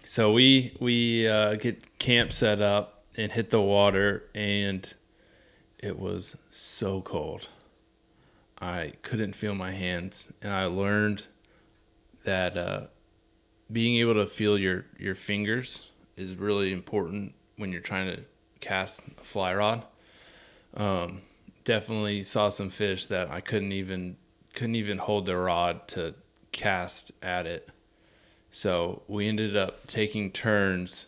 So we get camp set up and hit the water, and it was so cold. I couldn't feel my hands, and I learned that being able to feel your fingers is really important when you're trying to cast a fly rod. Definitely saw some fish that I couldn't even hold the rod to cast at it. So we ended up taking turns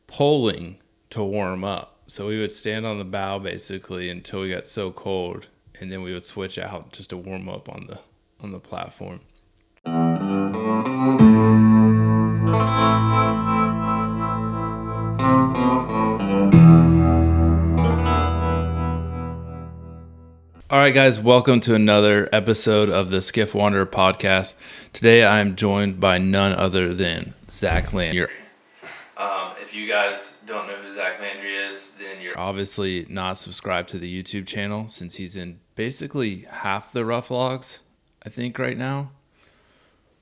poling to warm up. So we would stand on the bow basically until we got so cold, and then we would switch out just to warm up on the platform. All right, guys, welcome to another episode of the Skiff Wanderer podcast. Today I am joined by none other than Zach Landry. If you guys don't know who Zach Landry is, then you're obviously not subscribed to the YouTube channel, since he's in basically half the rough logs, I think, right now.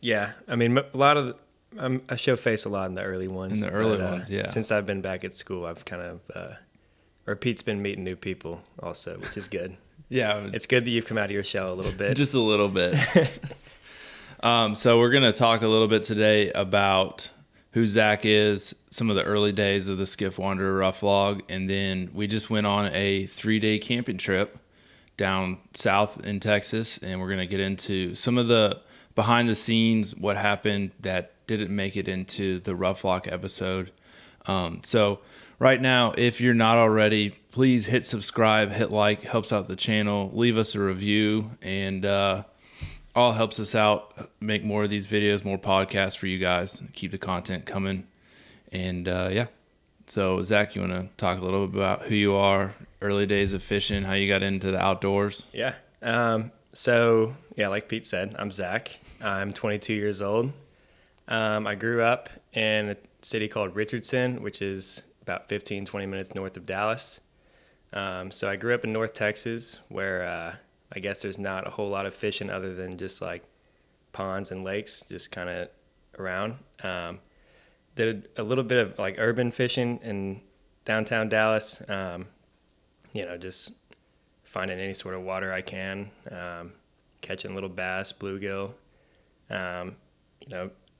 Yeah, I mean, a lot of I show face a lot in the early ones. In the early ones, yeah. Since I've been back at school, I've kind of, or Pete's been meeting new people also, which is good. Yeah. It's good that you've come out of your shell a little bit. Just a little bit. So we're going to talk a little bit today about who Zach is, some of the early days of the Skiff Wanderer rough log, and then we just went on a 3-day camping trip down south in Texas, and we're going to get into some of the behind the scenes, what happened that didn't make it into the rough log episode. So right now, if you're not already, please hit subscribe, hit like, helps out the channel, leave us a review, and all helps us out, make more of these videos, more podcasts for you guys, keep the content coming. And yeah, so Zach, you want to talk a little bit about who you are, early days of fishing, how you got into the outdoors? Yeah. So yeah, like Pete said, I'm Zach. I'm 22 years old. I grew up in a city called Richardson, which is about 15, 20 minutes north of Dallas. So I grew up in North Texas, where I guess there's not a whole lot of fishing other than just like ponds and lakes, just kind of around. Did a little bit of like urban fishing in downtown Dallas, just finding any sort of water I can, catching little bass, bluegill. I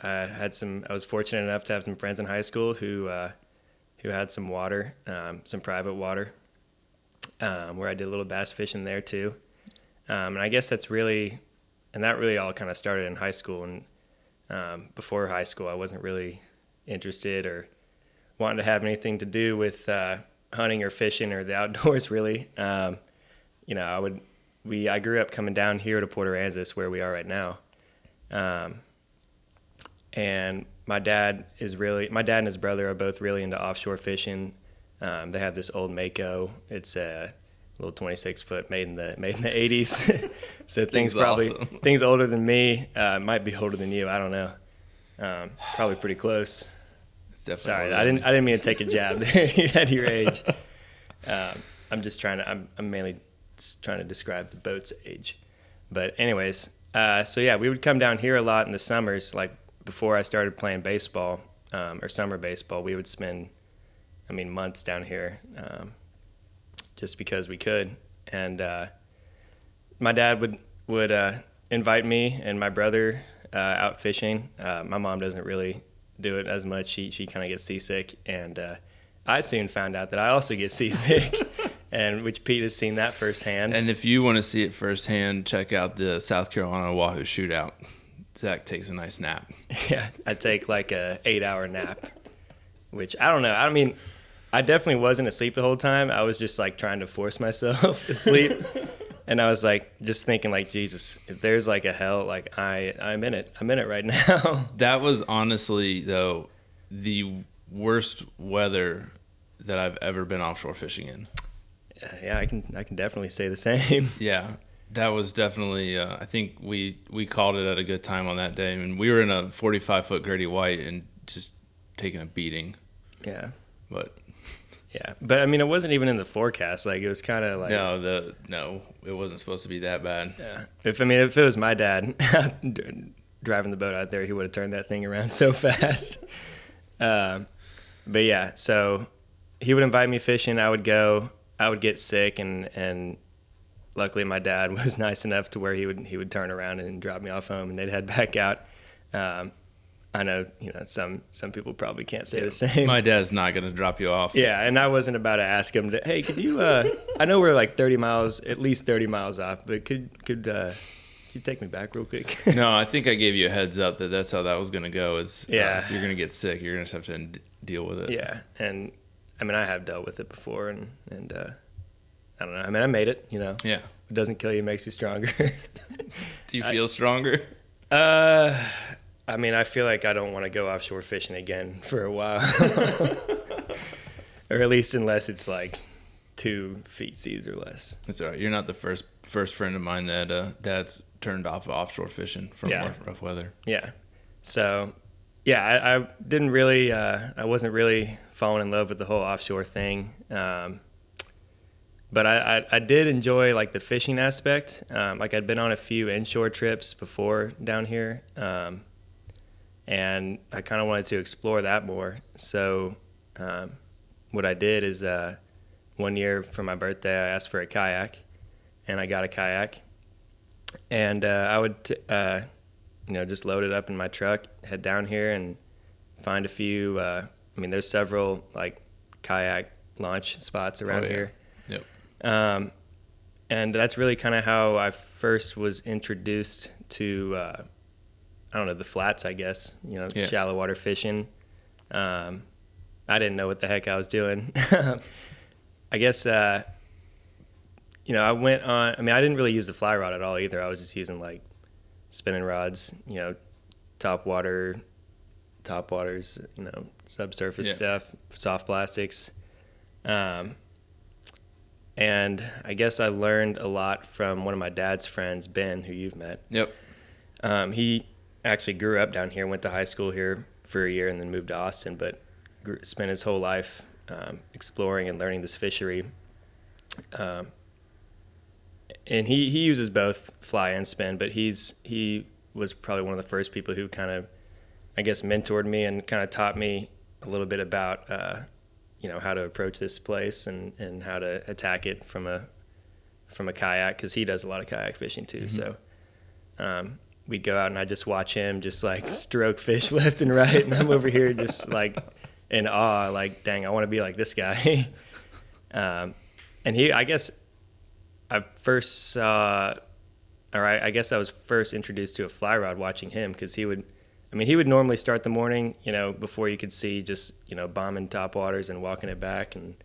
was fortunate enough to have some friends in high school who had some water, some private water, where I did a little bass fishing there too. And I guess that really all kind of started in high school. And before high school, I wasn't really interested or wanting to have anything to do with hunting or fishing or the outdoors, really. I grew up coming down here to Port Aransas, where we are right now. And my dad and his brother are both really into offshore fishing. They have this old Mako. It's a little 26-foot made in the 80s. So things older than me, might be older than you. I don't know. Probably pretty close. It's definitely Sorry, I didn't mean to take a jab there at your age. I'm mainly trying to describe the boat's age. But anyways, so yeah, we would come down here a lot in the summers. Like before I started playing baseball, or summer baseball, we would spend, months down here, just because we could. And my dad would invite me and my brother out fishing. My mom doesn't really do it as much. She kind of gets seasick, and I soon found out that I also get seasick, and which Pete has seen that firsthand. And if you want to see it firsthand, check out the South Carolina Wahoo shootout. Zach takes a nice nap. Yeah, I take like a 8-hour nap, which I don't know. I definitely wasn't asleep the whole time. I was just like trying to force myself to sleep. And I was like, just thinking like, Jesus, if there's like a hell, like I'm in it. I'm in it right now. That was honestly, though, the worst weather that I've ever been offshore fishing in. Yeah, I can definitely say the same. Yeah, that was definitely, I think we called it at a good time on that day. I mean, we were in a 45-foot Grady White and just taking a beating. Yeah. But it wasn't even in the forecast. Like, it was kind of like... No, it wasn't supposed to be that bad. Yeah. If it was my dad driving the boat out there, he would have turned that thing around so fast. But yeah, so he would invite me fishing. I would go. I would get sick, and luckily my dad was nice enough to where he would turn around and drop me off home, and they'd head back out. I know, some people probably can't say the same. My dad's not going to drop you off. Yeah, and I wasn't about to ask him hey, could you? I know we're like at least 30 miles off, but could you take me back real quick? No, I think I gave you a heads up that's how that was going to go. If you're going to get sick, you're going to have to deal with it. Yeah, and I mean, I have dealt with it before, and I don't know. I mean, I made it. Yeah. It doesn't kill you, it makes you stronger. Do you feel stronger? I mean, I feel like I don't want to go offshore fishing again for a while, or at least unless it's like 2 feet seas or less. That's all right. You're not the first friend of mine that dad's turned off offshore fishing from rough weather. Yeah. So, yeah, I didn't really, I wasn't really falling in love with the whole offshore thing. But I did enjoy like the fishing aspect. Like I'd been on a few inshore trips before down here. And I kind of wanted to explore that more. So what I did is one year for my birthday, I asked for a kayak, and I got a kayak. And I would, just load it up in my truck, head down here and find a few. There's several like kayak launch spots around here. Yep. And that's really kind of how I first was introduced to the flats, I guess, shallow water fishing. I didn't know what the heck I was doing. I guess, I went on, I didn't really use the fly rod at all either. I was just using like spinning rods, top waters, subsurface stuff, soft plastics. And I guess I learned a lot from one of my dad's friends, Ben, who you've met. Yep. He actually grew up down here, went to high school here for a year, and then moved to Austin, but spent his whole life exploring and learning this fishery. And he uses both fly and spin, but he was probably one of the first people who kind of, I guess, mentored me and kind of taught me a little bit about, how to approach this place and how to attack it from a kayak, because he does a lot of kayak fishing too. Mm-hmm. So we'd go out and I'd just watch him just like stroke fish left and right, and I'm over here just like in awe, like, dang, I want to be like this guy. And I guess I was first introduced to a fly rod watching him, because he would normally start the morning, before you could see, just, bombing top waters and walking it back and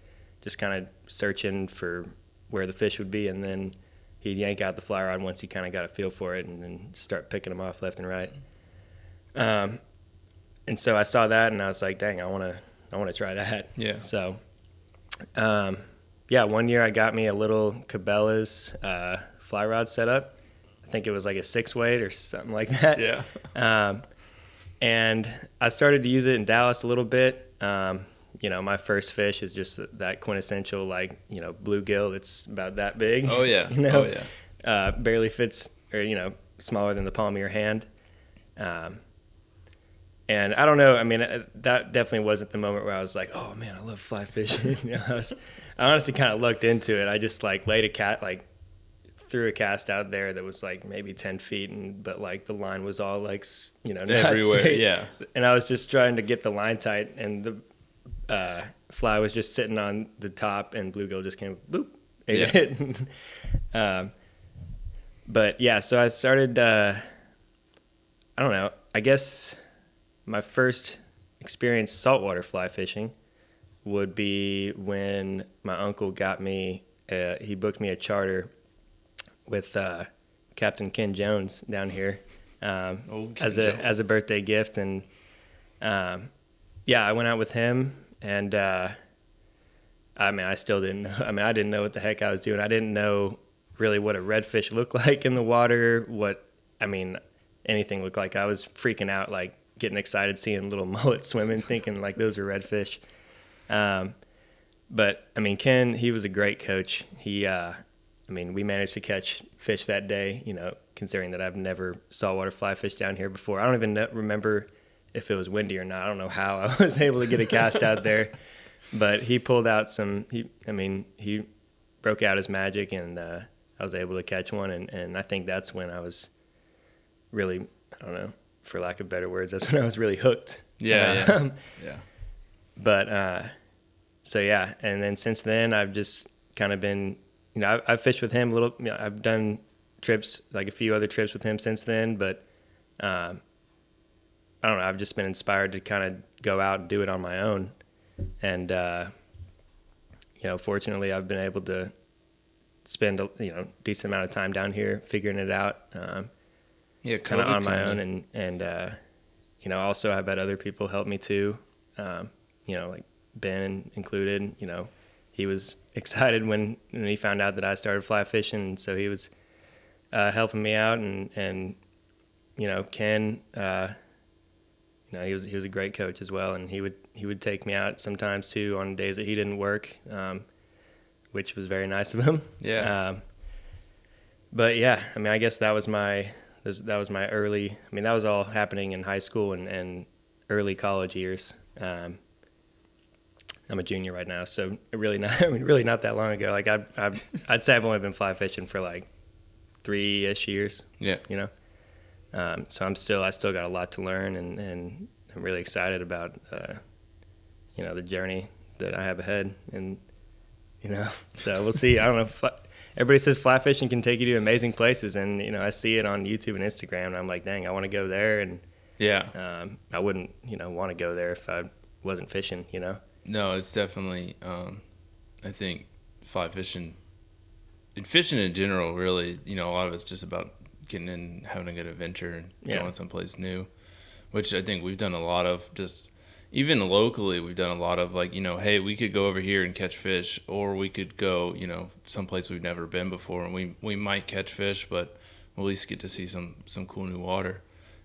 just kind of searching for where the fish would be. And then he'd yank out the fly rod once he kind of got a feel for it, and then start picking them off left and right. And so I saw that, and I was like, dang, I want to try that. Yeah. So, one year I got me a little Cabela's fly rod set up. I think it was like a 6-weight or something like that. Yeah. And I started to use it in Dallas a little bit. My first fish is just that quintessential, like, bluegill that's about that big. Oh, yeah. Barely fits, or, smaller than the palm of your hand. And I don't know, that definitely wasn't the moment where I was like, oh, man, I love fly fishing. I honestly kind of looked into it. I just, like, threw a cast out there that was like maybe 10 feet, but like the line was all like, everywhere. Straight. Yeah. And I was just trying to get the line tight, and the fly was just sitting on the top, and bluegill just came, boop, ate it. But yeah, so I started, I don't know, I guess my first experience saltwater fly fishing would be when my uncle got me, he booked me a charter with Captain Ken Jones down here as a birthday gift. And I went out with him, and I still didn't know. I didn't know what the heck I was doing. I didn't know really what a redfish looked like in the water, anything looked like. I was freaking out, like getting excited seeing little mullets swimming, thinking like those were redfish. But Ken, he was a great coach. He I mean, we managed to catch fish that day, you know, considering that I've never saltwater fly fish down here before. I don't even remember if it was windy or not. I don't know how I was able to get a cast out there, but he pulled out he broke out his magic, and I was able to catch one. And I think that's when I was really, I don't know, for lack of better words, that's when I was really hooked. Yeah. But, so yeah. And then since then I've just kind of been, you know, I've fished with him a little, you know, I've done trips, like a few other trips with him since then, but, I don't know, I've just been inspired to kind of go out and do it on my own. And, you know, fortunately I've been able to spend a, you know, decent amount of time down here figuring it out, kind of on my own. And, you know, also I've had other people help me too. You know, like Ben included, you know, he was excited when he found out that I started fly fishing. And so he was, helping me out, and, you know, Ken, you know, he was a great coach as well. And he would take me out sometimes too on days that he didn't work, which was very nice of him. Yeah. But yeah, I mean, I guess that was my early, I mean, that was all happening in high school and early college years. I'm a junior right now, so really not that long ago. Like I'd say I've only been fly fishing for like 3-ish years. Yeah. You know, so I still got a lot to learn, and I'm really excited about, you know, the journey that I have ahead, and, you know, so we'll see. I don't know. Everybody says fly fishing can take you to amazing places, and, you know, I see it on YouTube and Instagram, and I'm like, dang, I want to go there, and yeah, I wouldn't, you know, want to go there if I wasn't fishing, you know. No, it's definitely, I think fly fishing and fishing in general, really, you know, a lot of it's just about getting in, having a good adventure, and going someplace new, which I think we've done a lot of. Just even locally, we've done a lot of, like, you know, hey, we could go over here and catch fish, or we could go, you know, someplace we've never been before, and we might catch fish, but we'll at least get to see some cool new water.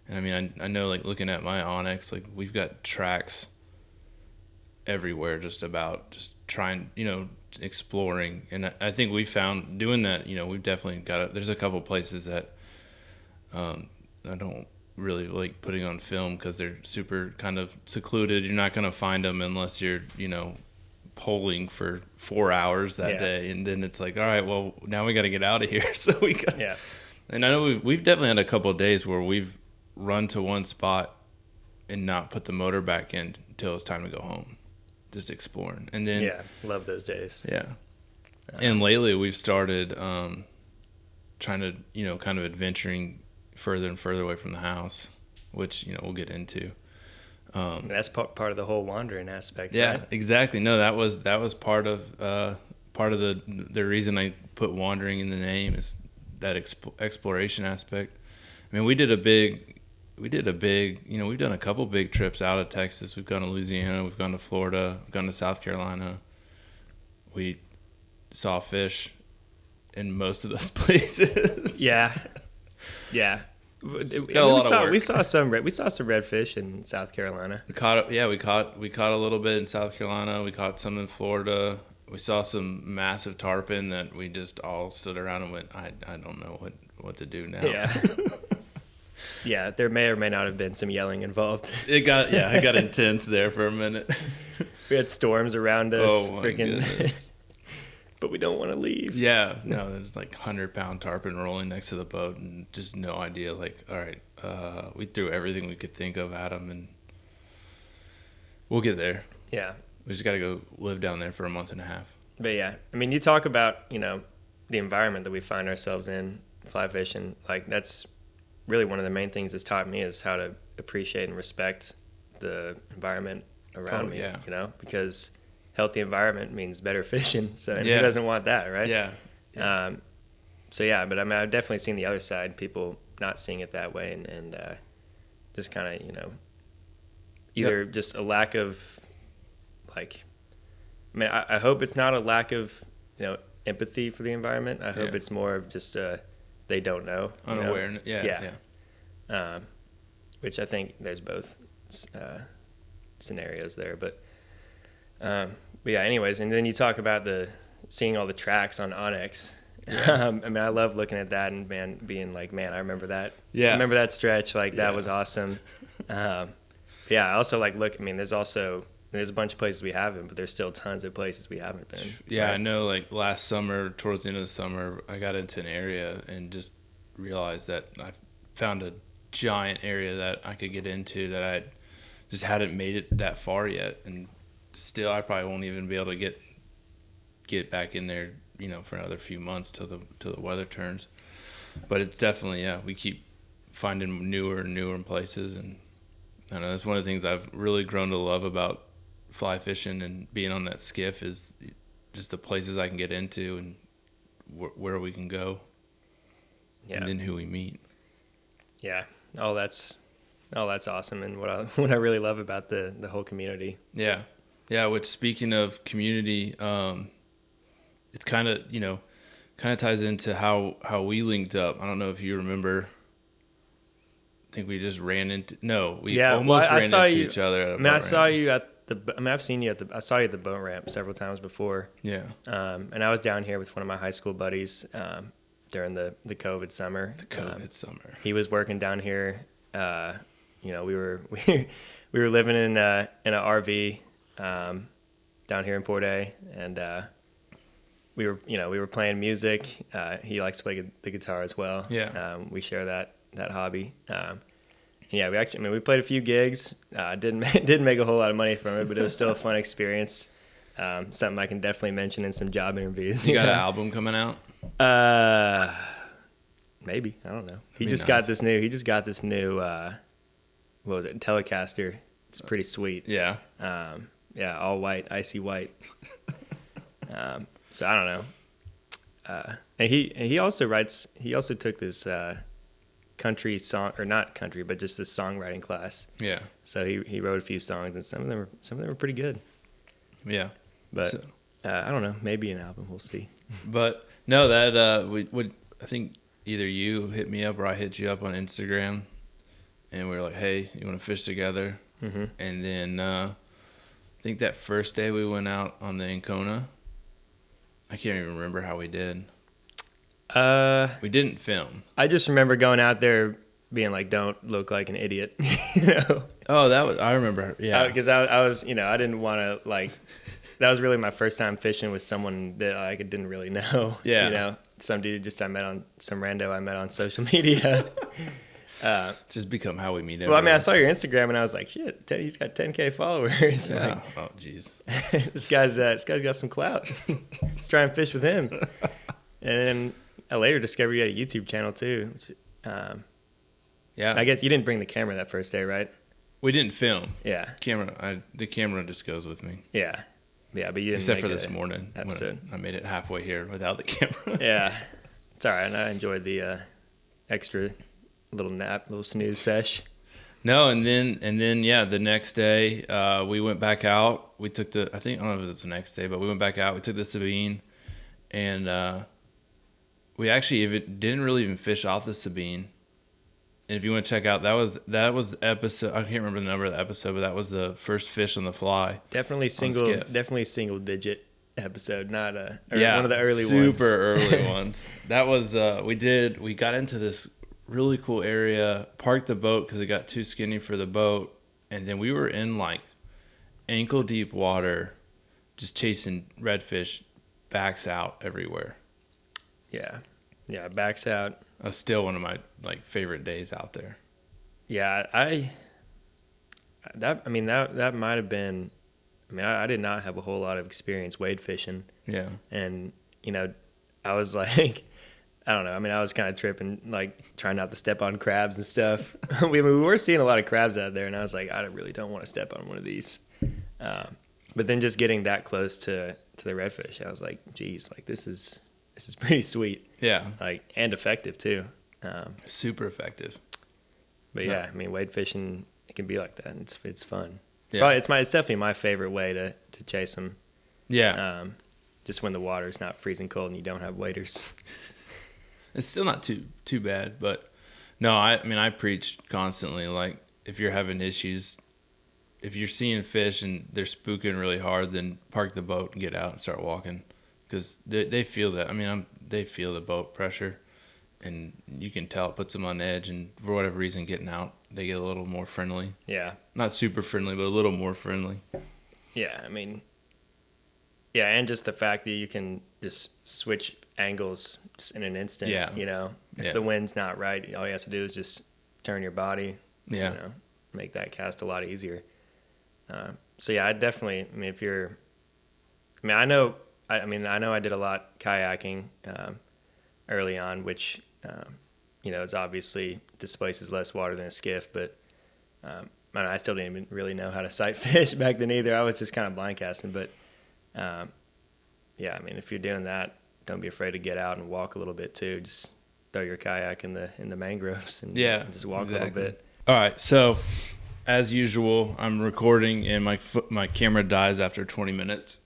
And I mean, I know, like, looking at my Onyx, like, we've got tracks everywhere, just trying, you know, exploring. And I think we found doing that, you know, we've definitely there's a couple places that I don't really like putting on film because they're super kind of secluded. You're not going to find them unless you're, you know, polling for 4 hours that day. And then it's like, all right, well, now we got to get out of here. So we got, and I know we've definitely had a couple of days where we've run to one spot and not put the motor back in until it's time to go home, just exploring. And then love those days. And lately we've started trying to, you know, kind of adventuring further and further away from the house, which, you know, we'll get into. That's part of the whole wandering aspect. Yeah, right? exactly. No, that was part of the reason I put wandering in the name, is that exploration aspect. I mean, we did a big, you know, we've done a couple big trips out of Texas. We've gone to Louisiana, we've gone to Florida, we've gone to South Carolina. We saw fish in most of those places. Yeah. We saw some redfish in South Carolina. We caught a little bit in South Carolina. We caught some in Florida. We saw some massive tarpon that we just all stood around and went, I don't know what to do now. Yeah. Yeah, there may or may not have been some yelling involved. It got intense there for a minute. We had storms around us. Oh my goodness. But we don't want to leave. Yeah, no, there's like 100-pound tarpon rolling next to the boat, and just no idea. Like, all right, we threw everything we could think of at them, and we'll get there. Yeah. We just got to go live down there for a month and a half. But yeah, I mean, you talk about, you know, the environment that we find ourselves in, fly fishing. Like, that's really one of the main things it's taught me, is how to appreciate and respect the environment around me. Yeah. You know, because healthy environment means better fishing. So who doesn't want that, right? Yeah. So yeah, but I mean, I've definitely seen the other side, people not seeing it that way, and just kind of, you know, either just a lack of, like, I mean, I hope it's not a lack of, you know, empathy for the environment. I hope it's more of just they don't know. Unawareness. Yeah. Which I think there's both scenarios there, but yeah. Anyways, and then you talk about seeing all the tracks on Onyx, I mean, I love looking at that and being like, man, I remember that. Yeah. I remember that stretch. Like that was awesome. Yeah. I also like look. I mean, there's a bunch of places we haven't, but there's still tons of places we haven't been. Yeah, right? I know. Like last summer, towards the end of the summer, I got into an area and just realized that I found a giant area that I could get into that I just hadn't made it that far yet, and still I probably won't even be able to get back in there, for another few months till the weather turns. But it's definitely, we keep finding newer and newer places, and I know that's one of the things I've really grown to love about fly fishing and being on that skiff is just the places I can get into and where we can go, and then who we meet. Yeah. Oh, that's awesome, and what I really love about the whole community. Yeah. Which, speaking of community, it's kind of ties into how we linked up. I don't know if you remember. I think we just ran into. No, we almost ran into each other. At a boat I ramp. saw you at the. I mean, I've seen you I saw you at the boat ramp several times before. Yeah. And I was down here with one of my high school buddies during the COVID summer. Summer. He was working down here. We were we were living in an RV down here in Port A, and we were playing music. He likes to play the guitar as well. Yeah. We share that hobby. We played a few gigs. Didn't make a whole lot of money from it, but it was still a fun experience. Something I can definitely mention in some job interviews. You got an album coming out? Maybe, I don't know. He just got this new what was it, Telecaster. It's pretty sweet. Yeah. All white, icy white. So I don't know. And he also took this country song, or not country, but just this songwriting class. Yeah. So he wrote a few songs, and some of them were pretty good. Yeah. But I don't know, maybe an album, we'll see. But no, that I think either you hit me up or I hit you up on Instagram, and we were like, hey, you want to fish together? Mm-hmm. And then I think that first day we went out on the Ancona, I can't even remember how we did. We didn't film. I just remember going out there being like, don't look like an idiot. Oh, I remember. Yeah. Because I was, I didn't want to, like, that was really my first time fishing with someone that I didn't really know. Yeah. Some dude some rando I met on social media. It's just become how we meet. Well, I mean, I saw your Instagram and I was like, shit, he's got 10K followers. Yeah. Like, oh, jeez. this guy's got some clout. Let's try and fish with him. And then I later discovered you had a YouTube channel too. Which, yeah. I guess you didn't bring the camera that first day, right? We didn't film. Yeah. The camera just goes with me. Yeah. Yeah, but you didn't. Except for this morning episode. When I made it halfway here without the camera. Yeah. It's all right. And I enjoyed the extra little nap, little snooze sesh. No, and then the next day we went back out. We took I don't know if it was the next day, but we went back out. We took the Sabine, and we actually didn't really even fish off the Sabine. And if you want to check out, that was episode. I can't remember the number of the episode, but that was the first fish on the fly. Definitely single digit episode, not one of the early ones. Super early ones. ones. That was we got into this really cool area, parked the boat because it got too skinny for the boat, and then we were in like ankle deep water, just chasing redfish, backs out everywhere. Yeah, backs out. That's still one of my favorite days out there. Yeah, that might have been. I mean, I did not have a whole lot of experience wade fishing. Yeah, and I was like, I don't know. I mean, I was kind of tripping, like trying not to step on crabs and stuff. we were seeing a lot of crabs out there, and I was like, I really don't want to step on one of these. But then just getting that close to the redfish, I was like, geez, like this is pretty sweet. Yeah. And effective too. Super effective. But yeah, I mean, wade fishing, it can be like that. It's fun. Yeah. It's definitely my favorite way to chase them. Yeah. Just when the water's not freezing cold and you don't have waders. It's still not too bad, but no, I preach constantly, like if you're having issues, if you're seeing fish and they're spooking really hard, then park the boat and get out and start walking. Because they feel that. I mean, they feel the boat pressure, and you can tell it puts them on edge. And for whatever reason, getting out, they get a little more friendly. Yeah. Not super friendly, but a little more friendly. Yeah, I mean, yeah, and just the fact that you can just switch angles just in an instant. Yeah. You know, if Yeah. the wind's not right, all you have to do is just turn your body. Yeah. You know, make that cast a lot easier. So yeah, I definitely. I mean, if you're, I mean, I know I did a lot kayaking early on, which you know, is obviously displaces less water than a skiff, but I still didn't even really know how to sight fish back then either. I was just kind of blind casting, but yeah, I mean, if you're doing that, don't be afraid to get out and walk a little bit too. Just throw your kayak in the mangroves and just walk a little bit. All right, so as usual, I'm recording and my camera dies after 20 minutes.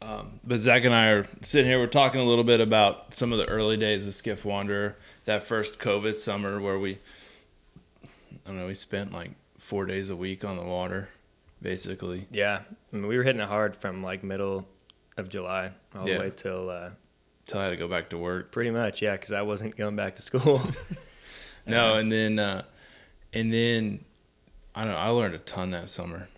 But Zach and I are sitting here. We're talking a little bit about some of the early days with Skiff Wanderer. That first COVID summer where we spent like 4 days a week on the water, basically. Yeah, I mean, we were hitting it hard from like middle of July all the way till I had to go back to work. Pretty much, yeah, because I wasn't going back to school. No, and then I don't know. I learned a ton that summer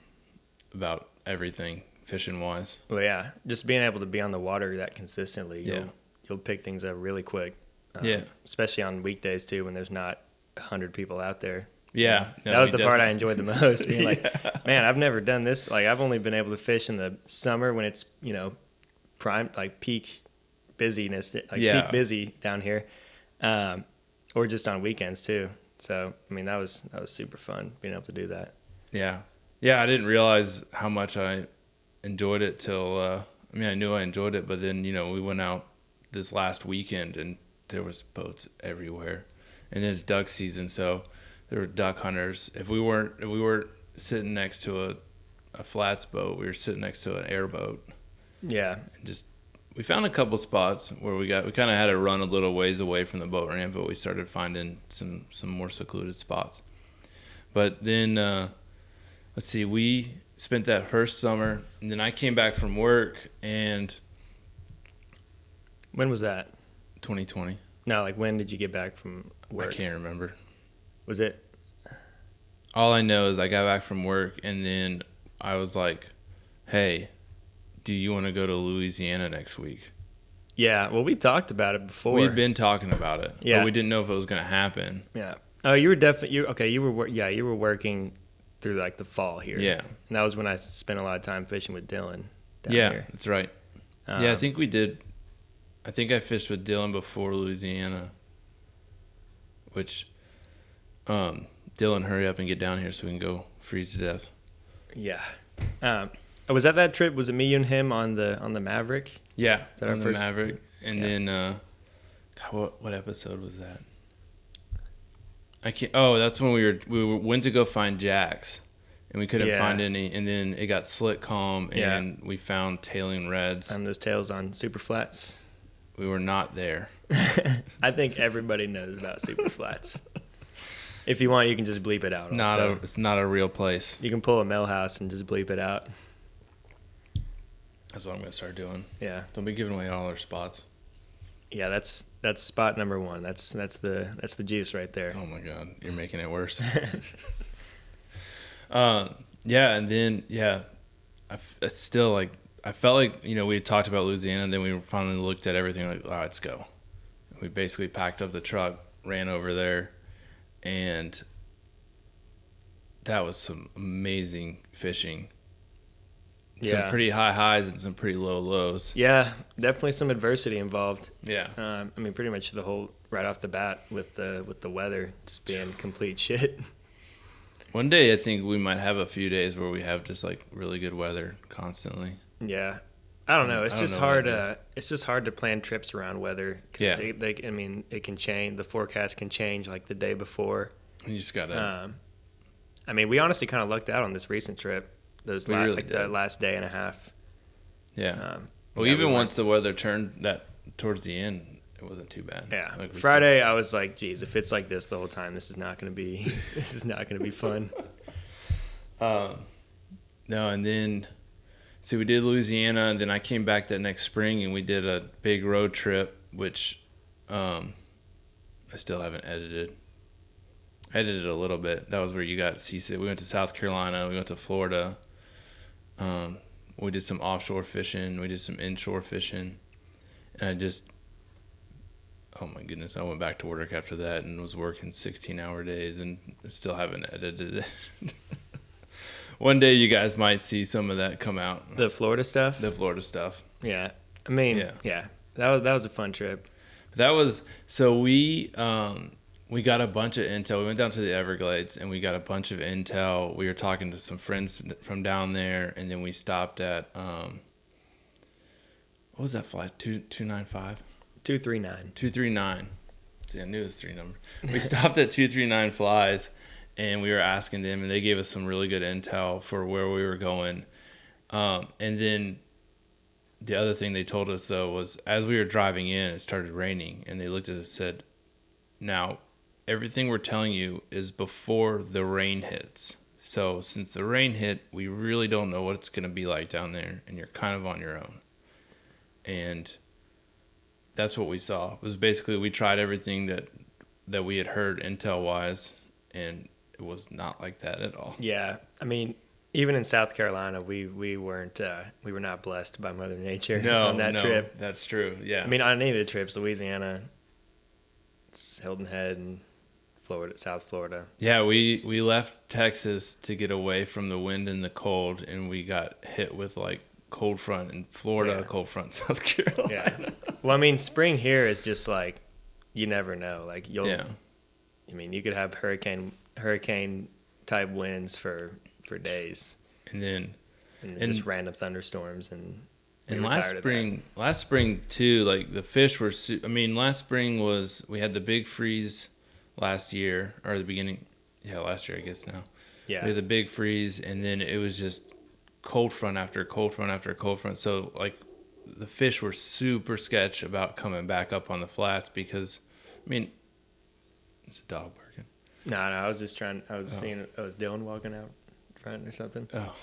about everything fishing wise. Well, yeah, just being able to be on the water that consistently, you'll pick things up really quick. Especially on weekdays too, when there's not 100 people out there. Yeah, no, that was the part I enjoyed the most. Being like, man, I've never done this. Like, I've only been able to fish in the summer when it's, you know, prime, like peak busyness, peak busy down here, or just on weekends too. So, I mean, that was super fun being able to do that. Yeah, I didn't realize how much I enjoyed it till. I mean, I knew I enjoyed it, but then we went out this last weekend and there was boats everywhere, and it's duck season, so there were duck hunters. If we weren't sitting next to a flats boat, we were sitting next to an airboat. Yeah, and we found a couple spots where we kind of had to run a little ways away from the boat ramp, but we started finding some more secluded spots. But then let's see, we spent that first summer, and then I came back from work, and when was that? 2020. No, like when did you get back from work? I can't remember. Was it? All I know is I got back from work, and then I was like, hey, do you want to go to Louisiana next week? Yeah, well, we talked about it before. We'd been talking about it, but we didn't know if it was going to happen. Yeah. Oh, you were definitely you were working through like the fall here. Yeah. And that was when I spent a lot of time fishing with Dylan down here. That's right. I think we did. I think I fished with Dylan before Louisiana, which Dylan, hurry up and get down here so we can go freeze to death. Yeah. Was that trip? Was it me, you, and him on the Maverick? Yeah, on the Maverick. And then, God, what episode was that? I can't. Oh, that's when we went to go find jacks, and we couldn't find any. And then it got slick calm, and we found tailing reds. And those tails on super flats. We were not there. I think everybody knows about super flats. If you want, you can just bleep it out. It's not a real place. You can pull a Mel House and just bleep it out. That's what I'm gonna start doing. Yeah. Don't be giving away all our spots. Yeah, that's spot number one. That's the juice right there. Oh my God, you're making it worse. And then it's still like I felt like we had talked about Louisiana, and then we finally looked at everything like, all right, let's go. We basically packed up the truck, ran over there, and that was some amazing fishing. Some pretty high highs and some pretty low lows. Yeah, definitely some adversity involved. Yeah. I mean, pretty much the whole right off the bat with the weather just being complete shit. One day I think we might have a few days where we have just like really good weather constantly. Yeah. I don't know. It's just hard. It's just hard to plan trips around weather. Yeah. It can change. The forecast can change like the day before. You just gotta. I mean, we honestly kind of lucked out on this recent trip. The last day and a half. Yeah. Well, even once the weather turned towards the end, it wasn't too bad. Yeah. Like Friday, I was like, geez, if it's like this the whole time, this is not going to be fun. No, and then we did Louisiana, and then I came back that next spring, and we did a big road trip which I still haven't edited. I edited a little bit. That was where you got seasick. We went to South Carolina. We went to Florida. We did some offshore fishing. We did some inshore fishing. And oh my goodness, I went back to work after that and was working 16-hour days and still haven't edited it. One day you guys might see some of that come out. The Florida stuff? The Florida stuff. Yeah. I mean, yeah. That was a fun trip. So we got a bunch of intel. We went down to the Everglades and we got a bunch of intel. We were talking to some friends from down there, and then we stopped at what was that flight? 295? 239. 239. See, I knew it was 3 numbers. We stopped at 239 Flies, and we were asking them, and they gave us some really good intel for where we were going. And then the other thing they told us, though, was as we were driving in, it started raining, and they looked at us and said, now, everything we're telling you is before the rain hits. So since the rain hit, we really don't know what it's going to be like down there, and you're kind of on your own. And that's what we saw. It was basically we tried everything that we had heard intel-wise, and it was not like that at all. Yeah. I mean, even in South Carolina, we were not blessed by Mother Nature on that trip. That's true. Yeah. I mean, on any of the trips, Louisiana, it's Hilton Head and Florida, South Florida. Yeah, we left Texas to get away from the wind and the cold, and we got hit with like cold front in Florida, cold front in South Carolina. Yeah. Well, I mean, spring here is just like, you never know. Like I mean, you could have hurricane type winds for days, and just random thunderstorms and last spring too, like the fish were last spring we had the big freeze last year, or the beginning last year I guess now. Yeah. We had the big freeze, and then it was just cold front after cold front after cold front. So like the fish were super sketch about coming back up on the flats because I mean it's a dog barking. No, I was just seeing was Dylan walking out front or something. Oh.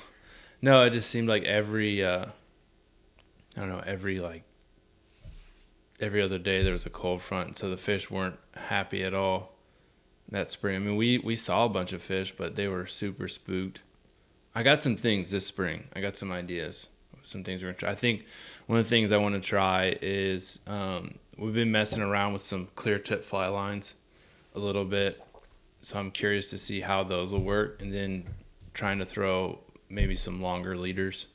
No, it just seemed like every other day there was a cold front, so the fish weren't happy at all that spring. I mean, we saw a bunch of fish, but they were super spooked. I got some things this spring. I got some ideas. Some things we're going to try. I think one of the things I want to try is we've been messing around with some clear tip fly lines a little bit, so I'm curious to see how those will work, and then trying to throw maybe some longer leaders.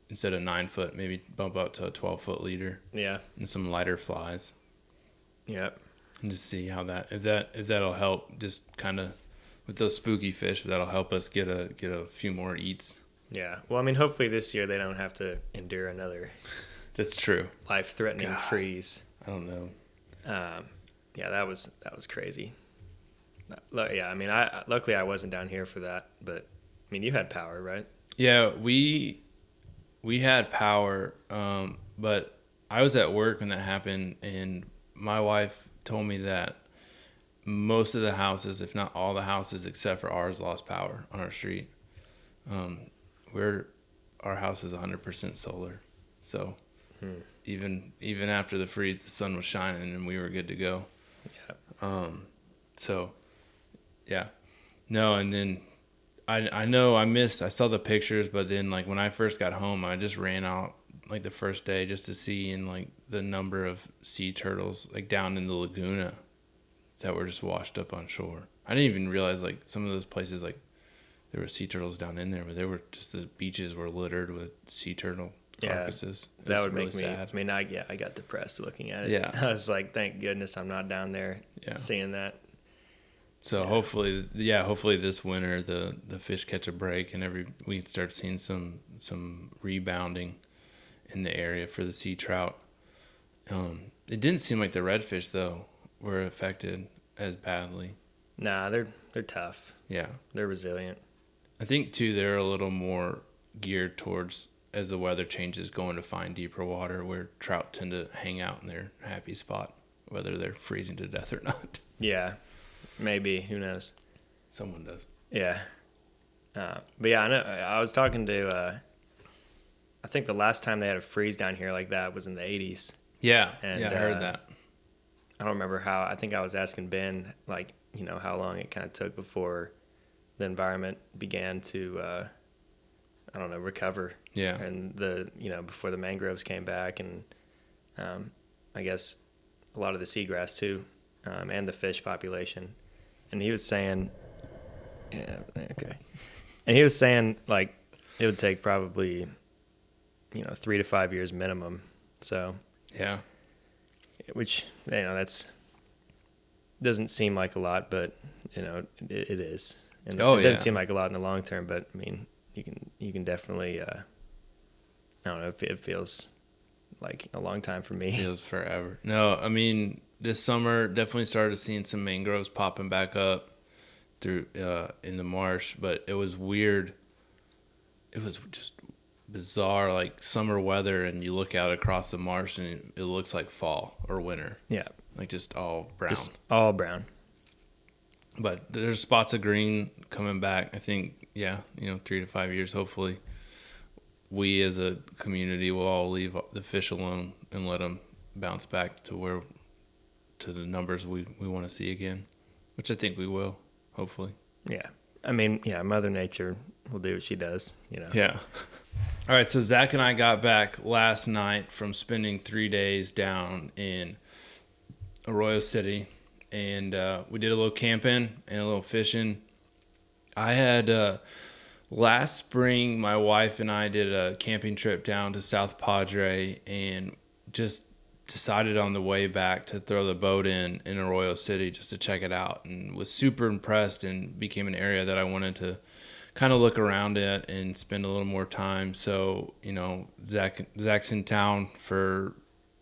Instead of 9 foot, maybe bump up to a 12-foot leader. Yeah. And some lighter flies. Yep. And just see how if that'll help, just kind of with those spooky fish, that'll help us get a few more eats. Yeah. Well, I mean, hopefully this year they don't have to endure another. That's true. Life-threatening freeze. I don't know. Yeah, that was crazy. Yeah, I mean, luckily I wasn't down here for that, but I mean, you had power, right? Yeah, we had power, but I was at work when that happened, and my wife told me that most of the houses, if not all the houses except for ours, lost power on our street. Our house is 100% solar, so even after the freeze, the sun was shining and we were good to go. Yeah. So, yeah, no, and then. I know I saw the pictures, but then like when I first got home, I just ran out like the first day just to see and like the number of sea turtles like down in the Laguna that were just washed up on shore. I didn't even realize like some of those places like there were sea turtles down in there, but the beaches were littered with sea turtle carcasses. Yeah, that would really make me sad. I mean, I got depressed looking at it. Yeah, I was like, thank goodness I'm not down there seeing that. So hopefully this winter the fish catch a break and we can start seeing some rebounding in the area for the sea trout. It didn't seem like the redfish though were affected as badly. Nah, they're tough. Yeah, they're resilient. I think too they're a little more geared towards as the weather changes going to find deeper water where trout tend to hang out in their happy spot whether they're freezing to death or not. Yeah. Maybe, who knows? Someone does. Yeah. But yeah, I know. I was talking to, I think the last time they had a freeze down here like that was in the 80s. Yeah, And, I heard that. I don't remember how. I think I was asking Ben, like, how long it kind of took before the environment began to, I don't know, recover. Yeah. And before the mangroves came back, and I guess a lot of the seagrass too, and the fish population. And he was saying, yeah, okay. And he was saying, like, it would take probably, 3 to 5 years minimum. So, Yeah. which, that's doesn't seem like a lot, but, it is. And it doesn't seem like a lot in the long term, but I mean, you can definitely, I don't know, it feels like a long time for me. Feels forever. No, I mean, this summer definitely started seeing some mangroves popping back up through in the marsh, but it was weird. It was just bizarre, like summer weather, and you look out across the marsh and it looks like fall or winter. Yeah. Like just all brown. Just all brown. But there's spots of green coming back. I think, 3 to 5 years, hopefully. We as a community will all leave the fish alone and let them bounce back to the numbers we want to see again, which I think we will, hopefully. Yeah. I mean, Mother Nature will do what she does, Yeah. All right, so Zach and I got back last night from spending 3 days down in Arroyo City, and we did a little camping and a little fishing. I had... Last spring, my wife and I did a camping trip down to South Padre and just decided on the way back to throw the boat in Arroyo City just to check it out, and was super impressed and became an area that I wanted to kind of look around at and spend a little more time. So, Zach's in town for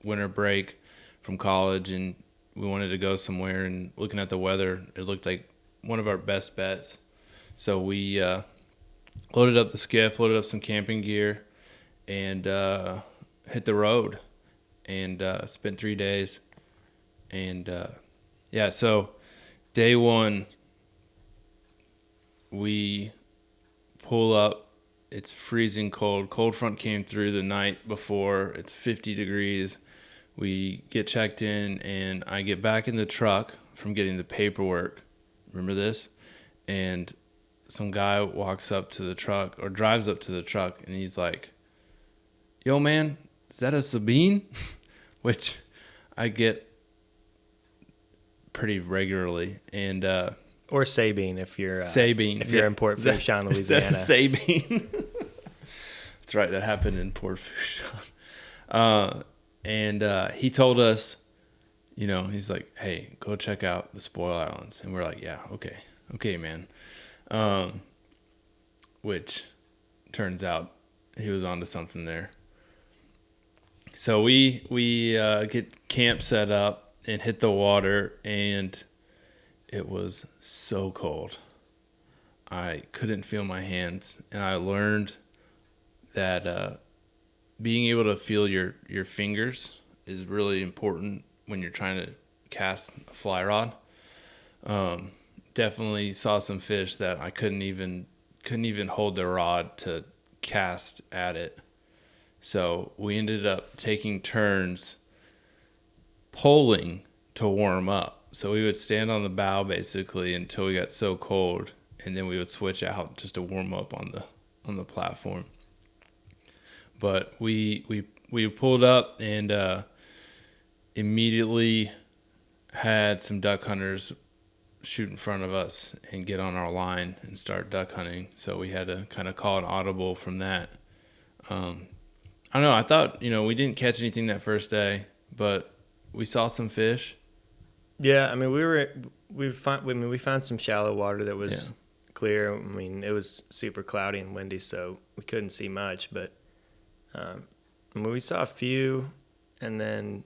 winter break from college, and we wanted to go somewhere, and looking at the weather, it looked like one of our best bets. So we loaded up the skiff, loaded up some camping gear, and hit the road, and spent 3 days. And so day one, we pull up. It's freezing cold. Cold front came through the night before. It's 50 degrees. We get checked in, and I get back in the truck from getting the paperwork. Remember this? And some guy walks up to the truck or drives up to the truck, and he's like, "Yo, man, is that a Sabine?" Which I get pretty regularly. And or Sabine if you're Sabine if you're in Port Fourchon, Louisiana. Sabine. That's right. That happened in Port Fourchon. And he told us, he's like, "Hey, go check out the Spoil Islands." And we're like, "Yeah, okay, man." Which turns out he was onto something there. So we get camp set up and hit the water, and it was so cold. I couldn't feel my hands, and I learned that being able to feel your fingers is really important when you're trying to cast a fly rod. Definitely saw some fish that I couldn't even hold the rod to cast at it. So we ended up taking turns poling to warm up. So we would stand on the bow basically until we got so cold, and then we would switch out just to warm up on the platform. But we pulled up and immediately had some duck hunters shoot in front of us and get on our line and start duck hunting. So we had to kind of call an audible from that. I don't know. I thought, we didn't catch anything that first day, but we saw some fish. Yeah, I mean, we found some shallow water that was clear. I mean, it was super cloudy and windy, so we couldn't see much. But we saw a few, and then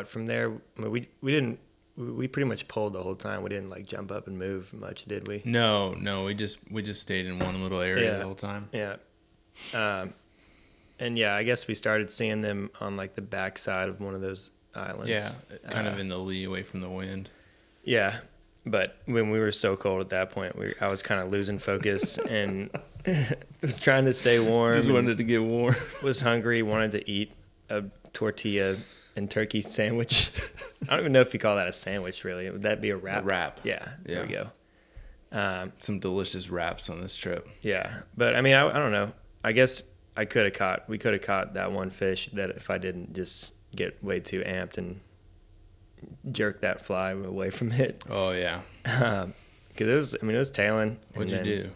from there? I mean, we didn't. We pretty much pulled the whole time. We didn't jump up and move much, did we? No. We just stayed in one little area the whole time. Yeah. And I guess we started seeing them on the back side of one of those islands. Yeah, kind of in the lee, away from the wind. Yeah, but when we were so cold at that point, I was kind of losing focus and was trying to stay warm. Just wanted to get warm. Was hungry, wanted to eat a tortilla and turkey sandwich. I don't even know if you call that a sandwich, really. Would that be a wrap? A wrap. Yeah, there we go. Some delicious wraps on this trip. Yeah, but I mean, I don't know. I guess we could have caught that one fish that if I didn't just get way too amped and jerk that fly away from it. Oh, yeah. Because it was tailing. What'd you do?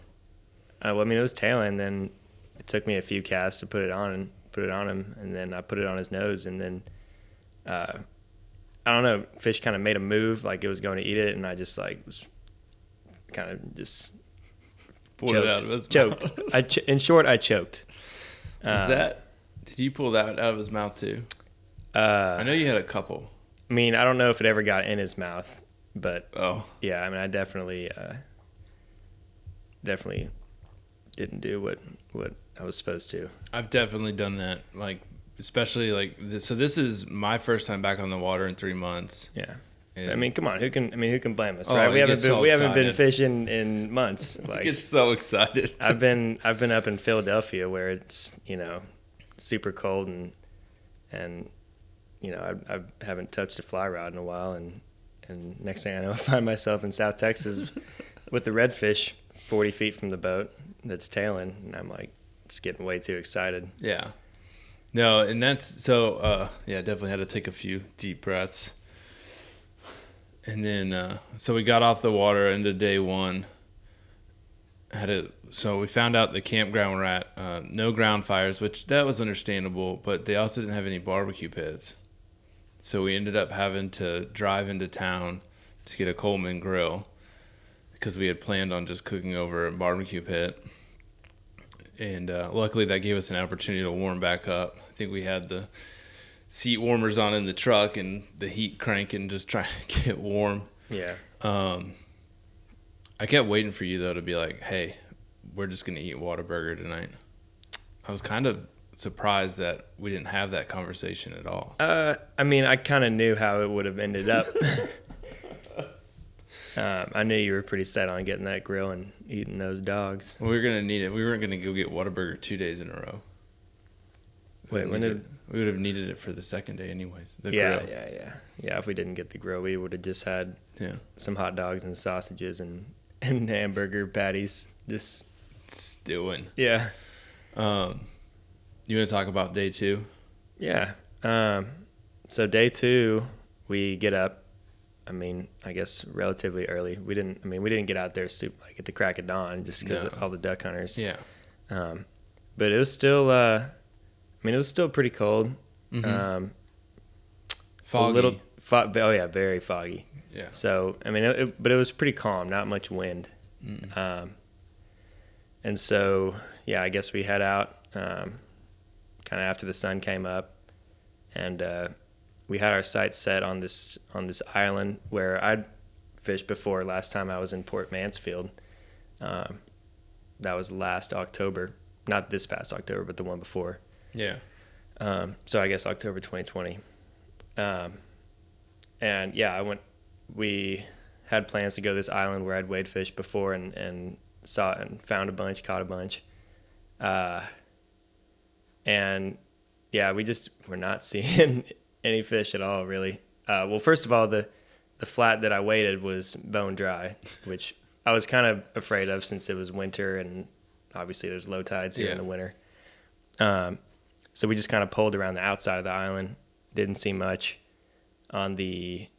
Well, it was tailing. Then it took me a few casts to put it on him, and then I put it on his nose, and then I don't know. Fish kind of made a move like it was going to eat it, and I just like was kind of just pulled it out of his choked. mouth. In short, I choked. Did you pull that out of his mouth too? I know you had a couple. I mean, I don't know if it ever got in his mouth, but yeah, I mean, I definitely didn't do what I was supposed to. I've definitely done that, like especially like this. So this is my first time back on the water in 3 months. Yeah. And I mean, come on, who can blame us, right? We haven't been fishing in months. Like, I get so excited. I've been up in Philadelphia where it's super cold and I haven't touched a fly rod in a while, and next thing I know, I find myself in South Texas with the redfish 40 feet from the boat that's tailing, and I'm like, it's getting way too excited. Yeah. No, and that's so. Yeah, definitely had to take a few deep breaths. And then, so we got off the water into day one. So we found out the campground we're at, no ground fires, which that was understandable, but they also didn't have any barbecue pits. So we ended up having to drive into town to get a Coleman grill because we had planned on just cooking over a barbecue pit. And luckily that gave us an opportunity to warm back up. I think we had the seat warmers on in the truck and the heat cranking, just trying to get warm. Yeah. I kept waiting for you, though, to be like, hey, we're just going to eat Whataburger tonight. I was kind of surprised that we didn't have that conversation at all. I mean, I kind of knew how it would have ended up. I knew you were pretty set on getting that grill and eating those dogs. Well, we were going to need it. We weren't going to go get Whataburger 2 days in a row. Wait, when did... We would have needed it for the second day anyways. The grill. Yeah. Yeah, if we didn't get the grill, we would have just had some hot dogs and sausages and hamburger patties. Just stewing. Yeah. You want to talk about day two? Yeah. So day two, we get up. I mean, I guess relatively early. We didn't get out there at the crack of dawn just because of all the duck hunters. Yeah. But it was still, it was still pretty cold. Mm-hmm. Foggy. Very foggy. Yeah. So, but it was pretty calm, not much wind. Mm-mm. And so, yeah, I guess we head out kind of after the sun came up, and we had our sights set on this island where I'd fished before last time I was in Port Mansfield. That was last October, not this past October, but the one before. Yeah. So I guess October 2020. And yeah, we had plans to go to this island where I'd wade fish before and saw and found a bunch, caught a bunch. And yeah, we're not seeing any fish at all, really. Well, first of all, the flat that I waded was bone dry, which I was kind of afraid of since it was winter and obviously there's low tides here in the winter. So we just kind of pulled around the outside of the island. Didn't see much on the,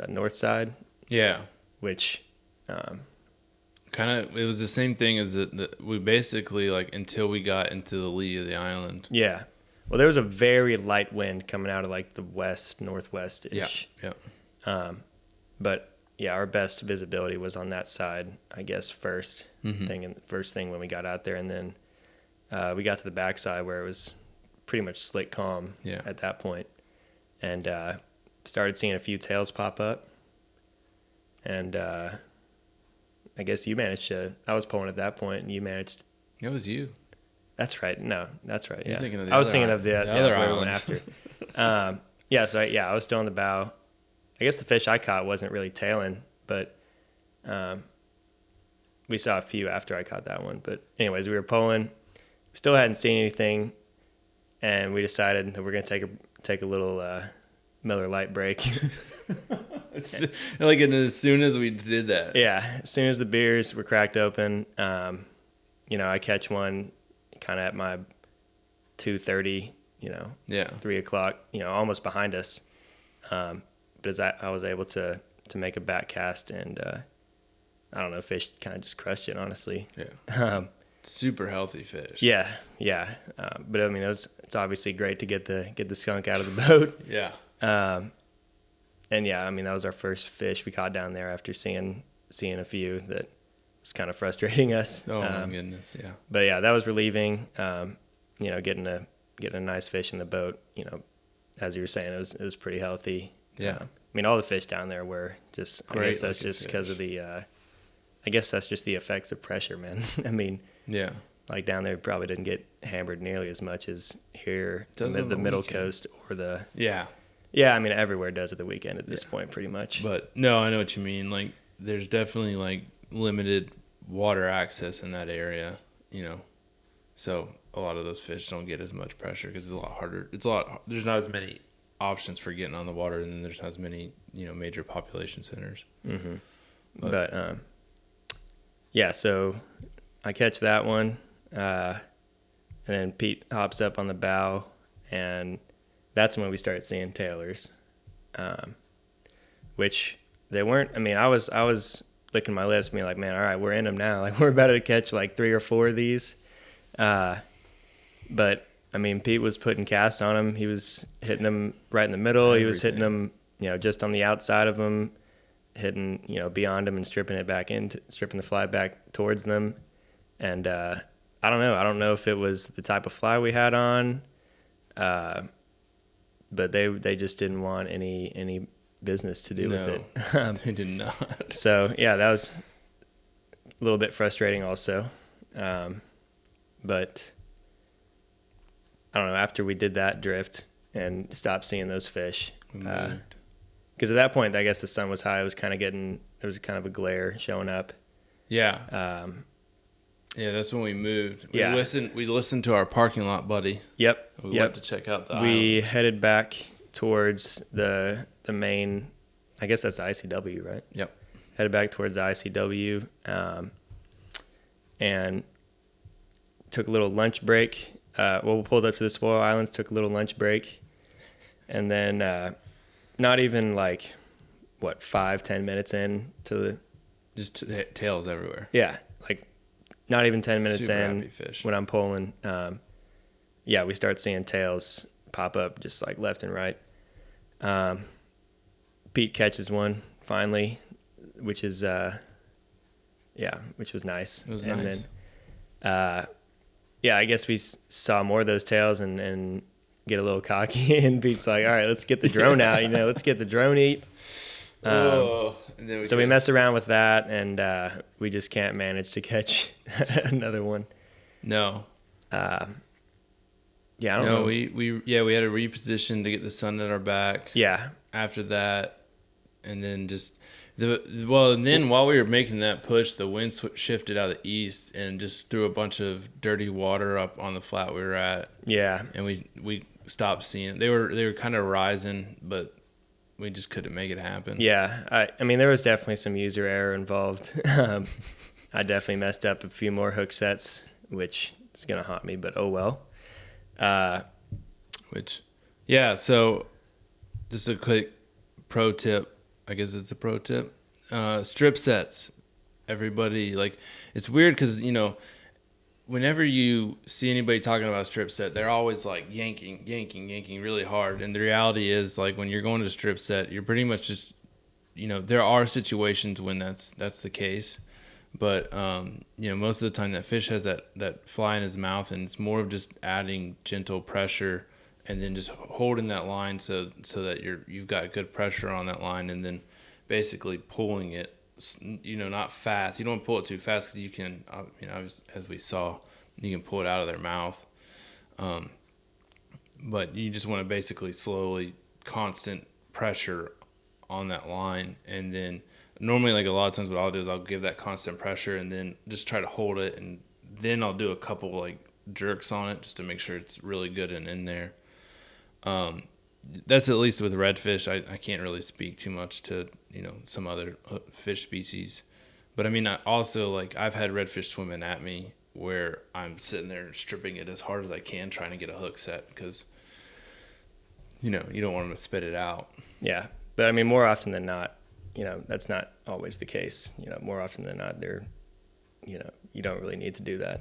north side? Yeah. Which... it was the same thing as we basically, like, until we got into the lee of the island. Yeah. Well, there was a very light wind coming out of, like, the northwest-ish. Yeah. But, yeah, our best visibility was on that side, I guess, first thing when we got out there. And then we got to the backside where it was pretty much slick calm at that point, and started seeing a few tails pop up, and I guess you managed to. I was pulling at that point, and you managed. It was you. That's right. No, that's right. You're thinking of I was thinking of the other one after. I was still on the bow. I guess the fish I caught wasn't really tailing, but we saw a few after I caught that one. But anyways, we were pulling. Still hadn't seen anything, and we decided that we're gonna take a little Miller Lite break. It's like, and as soon as we did that, Yeah, as soon as the beers were cracked open, I catch one kind of at my 2:30, yeah, 3 o'clock, almost behind us. But as I was able to make a back cast, and I don't know, fish kind of just crushed it, honestly. yeah, super healthy fish. Yeah. But I mean, it's obviously great to get the skunk out of the boat. Yeah. And yeah, I mean, that was our first fish we caught down there after seeing a few that was kind of frustrating us. Oh my goodness, yeah. But yeah, that was relieving. Getting a nice fish in the boat. As you were saying, it was pretty healthy. Yeah. I mean, all the fish down there were just. Great I guess that's looking just because of the. I guess that's just the effects of pressure, man. I mean. Yeah. Like down there, probably didn't get hammered nearly as much as here, Does on the the middle weekend. coast or the. Yeah. Yeah, I mean, everywhere does at the weekend at this point, pretty much. But no, I know what you mean. Like, there's definitely like limited water access in that area, so a lot of those fish don't get as much pressure because it's a lot harder. There's not as many options for getting on the water, and then there's not as many, major population centers. Mm-hmm. But yeah, so I catch that one, and then Pete hops up on the bow, and that's when we start seeing tailors, which they weren't. I mean, I was licking my lips, being like, man, all right, we're in them now. Like, we're about to catch like 3 or 4 of these. But I mean, Pete was putting casts on them. He was hitting them right in the middle. He was hitting them, just on the outside of them, hitting, beyond them and stripping the fly back towards them. And I don't know. I don't know if it was the type of fly we had on, but they just didn't want any business to do with it. They did not. So yeah, that was a little bit frustrating also. But I don't know, after we did that drift and stopped seeing those fish, because at that point, I guess the sun was high. It was kind of there was kind of a glare showing up. Yeah. Yeah, that's when we moved. We Yeah. listened to our parking lot buddy. Yep. We went to check out the We island. headed back towards the main, I guess that's the ICW, right? Yep. Headed back towards the ICW, and took a little lunch break. We pulled up to the Spoil Islands, took a little lunch break, and then not even like 5-10 minutes in to the Just tails everywhere. yeah, like not even 10 minutes Super in happy fish. when I'm pulling. We start seeing tails pop up just like left and right. Pete catches one finally, which is which was nice. It was and nice. Then I guess we saw more of those tails and get a little cocky, and Pete's like, all right, let's get the drone out, let's get the drone eat. And then So we mess around with that, and we just can't manage to catch another one. No. I don't know. We had to reposition to get the sun at our back. Yeah. After that, and then while we were making that push, the wind shifted out of the east and just threw a bunch of dirty water up on the flat we were at. Yeah. And we stopped seeing it. They were kind of rising, but we just couldn't make it happen. Yeah. I mean, there was definitely some user error involved. I definitely messed up a few more hook sets, which is going to haunt me, but oh well. So just a quick pro tip. I guess it's a pro tip. Strip sets. Everybody, it's weird because, whenever you see anybody talking about a strip set, they're always like yanking really hard. And the reality is, like, when you're going to a strip set, you're pretty much just, there are situations when that's the case. But, most of the time that fish has that fly in his mouth, and it's more of just adding gentle pressure and then just holding that line so that you've got good pressure on that line, and then basically pulling it, not fast. You don't want to pull it too fast because you can, as we saw, you can pull it out of their mouth. But you just want to basically slowly, constant pressure on that line, and then normally, a lot of times what I'll do is I'll give that constant pressure and then just try to hold it, and then I'll do a couple jerks on it just to make sure it's really good and in there. that's at least with redfish. I can't really speak too much to, some other fish species. But I mean, I also, like, I've had redfish swimming at me where I'm sitting there stripping it as hard as I can, trying to get a hook set because, you don't want them to spit it out. Yeah. But I mean, more often than not, that's not always the case. More often than not, you don't really need to do that.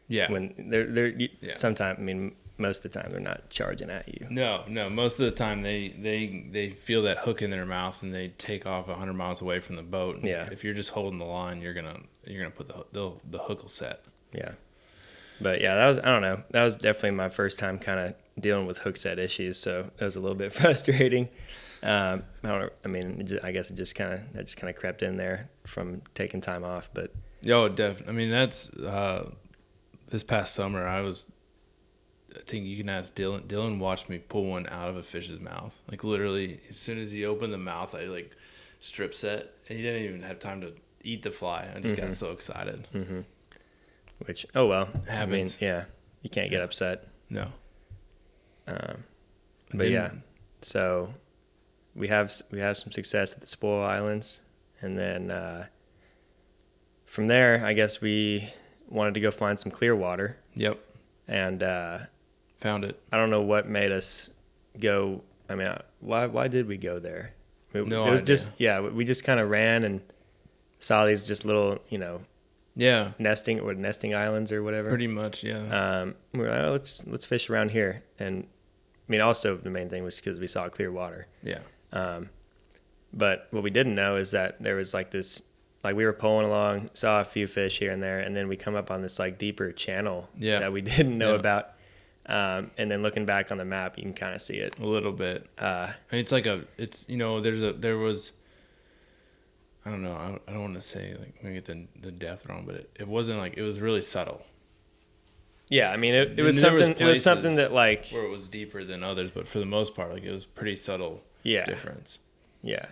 Yeah. When they're sometimes, I mean, most of the time they're not charging at you. No. Most of the time they feel that hook in their mouth and they take off 100 miles away from the boat. And yeah. If you're just holding the line, you're gonna put the hook will set. Yeah. But yeah, I don't know. That was definitely my first time kind of dealing with hook set issues, so it was a little bit frustrating. I guess it just kind of crept in there from taking time off, but definitely. I mean, that's this past summer. I think you can ask Dylan. Dylan watched me pull one out of a fish's mouth. Like literally, as soon as he opened the mouth, I like strip set, and he didn't even have time to eat the fly. I just got so excited. Mm-hmm. Which, oh well, happens. I mean, yeah, you can't get upset. No. But yeah, so we have some success at the Spoil Islands, and then from there, I guess we wanted to go find some clear water. Yep. And found it. I don't know what made us go. I mean, why did we go there? It was idea. We just kind of ran and saw these just little, nesting islands or whatever. Pretty much, yeah. We're like, let's fish around here, and I mean, also the main thing was because we saw clear water. Yeah. But what we didn't know is that there was like this, like we were pulling along, saw a few fish here and there, and then we come up on this like deeper channel that we didn't know about. And then looking back on the map, you can kind of see it a little bit. I mean, there was. I don't know. I don't want to say like maybe get the depth wrong, but it wasn't like it was really subtle. Yeah, I mean it was something. It was something that like where it was deeper than others, but for the most part, like it was pretty subtle. Difference. Yeah.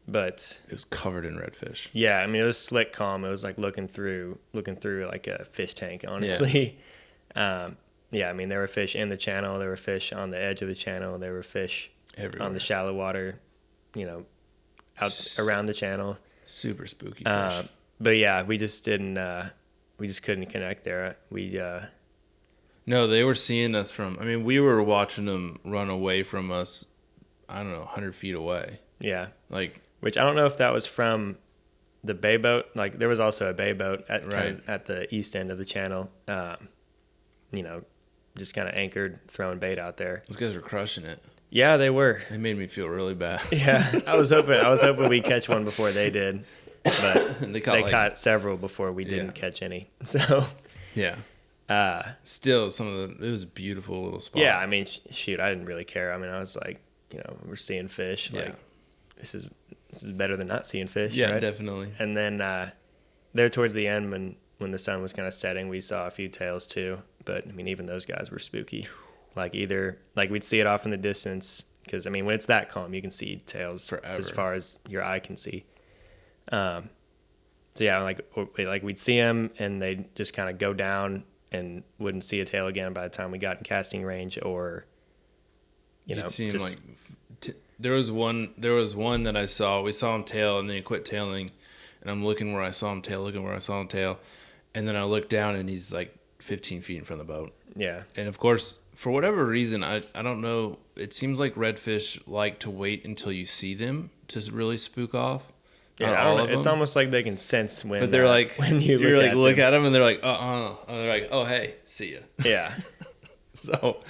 But it was covered in redfish. Yeah, I mean it was slick calm. It was like looking through like a fish tank, honestly. Yeah. I mean there were fish in the channel, there were fish on the edge of the channel, there were fish everywhere on the shallow water, out around the channel. Super spooky fish. But yeah, we just didn't we just couldn't connect there. No, they were seeing us we were watching them run away from us, I don't know, 100 feet away. Yeah. Like, which I don't know if that was from the bay boat. Like there was also a bay boat at the east end of the channel. Just kind of anchored, throwing bait out there. Those guys were crushing it. Yeah, they were. They made me feel really bad. Yeah, I was hoping we'd catch one before they did, but they caught several before we didn't catch any. So yeah. Still, it was a beautiful little spot. Yeah, I mean, shoot, I didn't really care. I mean, I was like, we're seeing fish. Like, this is better than not seeing fish. Yeah, right? Definitely. And then there towards the end, when the sun was kind of setting, we saw a few tails too. But I mean, even those guys were spooky. Like we'd see it off in the distance because I mean, when it's that calm, you can see tails forever, as far as your eye can see. So yeah, like we'd see them and they'd just kind of go down and wouldn't see a tail again by the time we got in casting range, or you'd see him there was one that I saw. We saw him tail and then he quit tailing, and I'm looking where I saw him tail, and then I look down and he's like 15 feet in front of the boat. Yeah. And of course, for whatever reason, I don't know, it seems like redfish like to wait until you see them to really spook off. Yeah, I don't know. It's almost like they can sense when. But they're like, when you look at them and they're like, and they're like, oh hey, see ya. Yeah. So,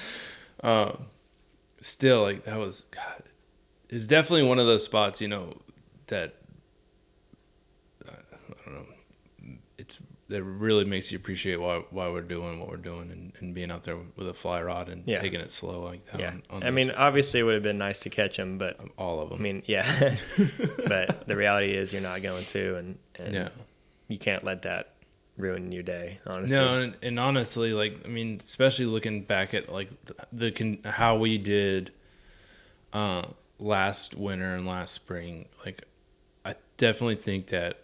still, like, that was, God, it's definitely one of those spots, that I don't know, that really makes you appreciate why we're doing what we're doing and being out there with a fly rod and taking it slow like that. Yeah. I mean, obviously it would have been nice to catch them, but all of them. I mean, yeah. But the reality is you're not going to, and you can't let that ruin your day, honestly. No, and honestly, like, I mean, especially looking back at like how we did last winter and last spring, like I definitely think that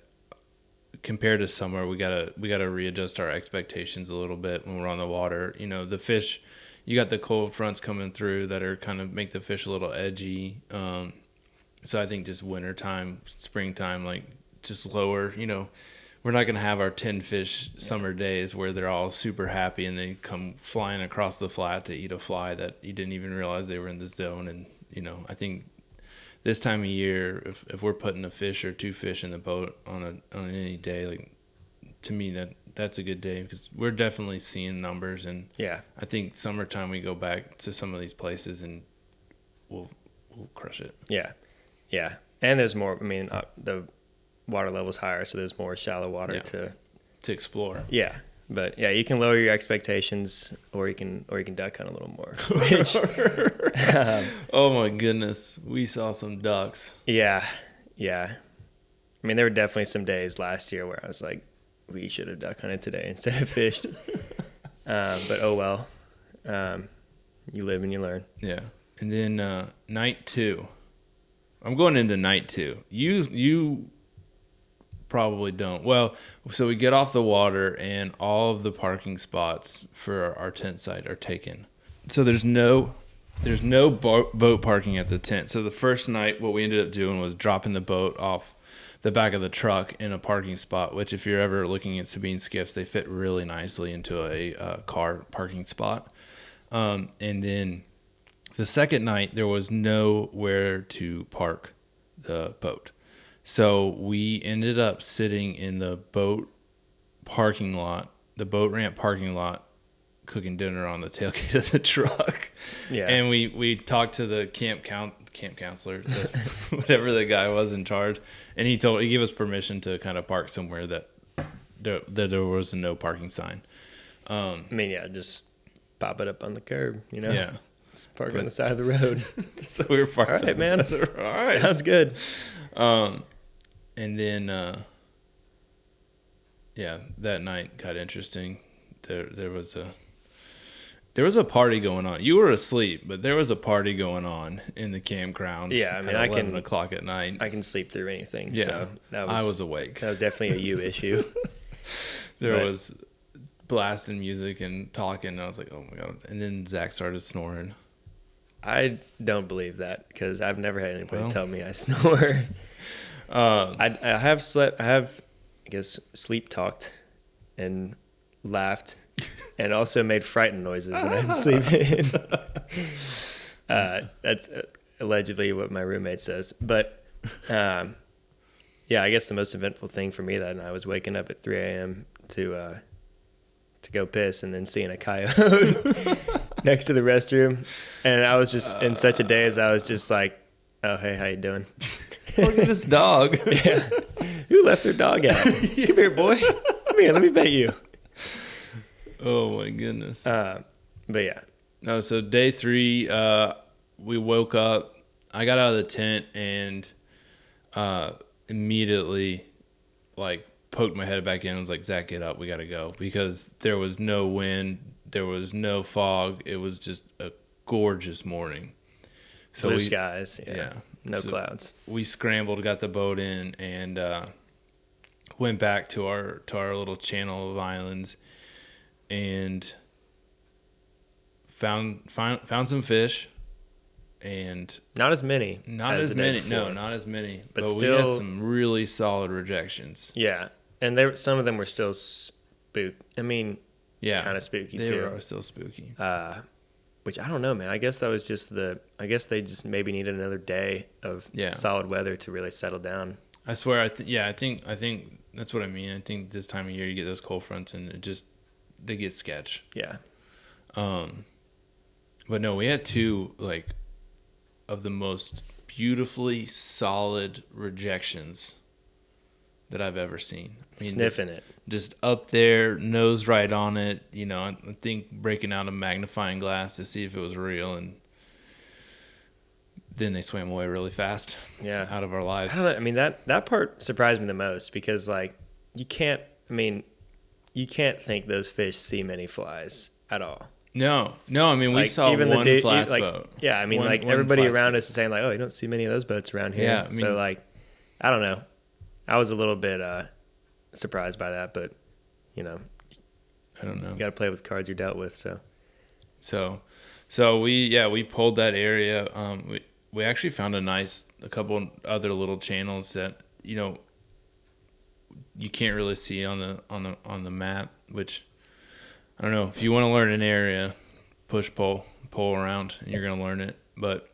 compared to summer, we gotta readjust our expectations a little bit when we're on the water. The fish, you got the cold fronts coming through that are kind of make the fish a little edgy. So I think just wintertime, springtime, like just lower, we're not going to have our 10 fish summer days where they're all super happy and they come flying across the flat to eat a fly that you didn't even realize they were in the zone. And, I think this time of year, if we're putting a fish or 2 fish in the boat on any day, like to me that's a good day because we're definitely seeing numbers. And I think summertime we go back to some of these places and we'll crush it. Yeah. And there's more, the water level's higher, so there's more shallow water to explore. Yeah. But you can lower your expectations or you can duck hunt a little more. Which, oh my goodness. We saw some ducks. Yeah. There were definitely some days last year where I was like, we should have duck hunted today instead of fished. But oh well. You live and you learn. Yeah. And then night 2. I'm going into night 2. You probably don't. Well, so we get off the water and all of the parking spots for our tent site are taken. So there's no boat parking at the tent. So the first night, what we ended up doing was dropping the boat off the back of the truck in a parking spot, which if you're ever looking at Sabine skiffs, they fit really nicely into a car parking spot. And then the second night, there was nowhere to park the boat. So we ended up sitting in the boat ramp parking lot, cooking dinner on the tailgate of the truck. Yeah. And we talked to the camp counselor, whatever the guy was in charge, and he gave us permission to kind of park somewhere that there was a no parking sign. Just pop it up on the curb, Yeah. Just park on the side of the road. So we were parked. All right, man. All right. Sounds good. And then, that night got interesting. There was a party going on. You were asleep, but there was a party going on in the campground. Yeah, at 11 o'clock at night. I can sleep through anything. Yeah, so I was awake. That was definitely a you issue. There was blasting music and talking. And I was like, oh my God. And then Zach started snoring. I don't believe that because I've never had anybody tell me I snore. I have slept. I have, I guess, sleep talked and laughed, and also made frightened noises when I'm sleeping. That's allegedly what my roommate says. But I guess the most eventful thing for me that night was waking up at 3 a.m. to go piss and then seeing a coyote next to the restroom, and I was just in such a daze. I was just like, "Oh, hey, how you doing?" Look at this dog. Yeah. Who left their dog out? Come here, boy. Come here. Let me pet you. Oh my goodness. But yeah. No. So day 3, we woke up. I got out of the tent and immediately, poked my head back in and was like, Zach, get up. We got to go. Because there was no wind. There was no fog. It was just a gorgeous morning. So blue skies. Yeah. No clouds. We scrambled, got the boat in, and went back to our little channel of islands, and found some fish, and not as many. Not as many. But still, we had some really solid rejections. Yeah, and some of them were still kind of spooky too. They were still spooky. Which I don't know, man. I guess that was just I guess they just maybe needed another day of solid weather to really settle down. I swear, I think that's what I mean. I think this time of year you get those cold fronts and they get sketch. Yeah. But no, we had 2 of the most beautifully solid rejections that I've ever seen. Sniffing it. Just up there, nose right on it. I think breaking out a magnifying glass to see if it was real, and then they swam away really fast. Yeah, out of our lives. I don't know. That part surprised me the most because you can't think those fish see many flies at all. No. We saw even one flats boat. Yeah, everybody around us is saying oh, you don't see many of those boats around here. Yeah, so I don't know. I was a little bit surprised by that, but I don't know. You got to play with cards you're dealt with. So So we pulled that area. We actually found a couple other little channels that you can't really see on the map. Which I don't know, if you want to learn an area, push pull around, and you're gonna learn it. But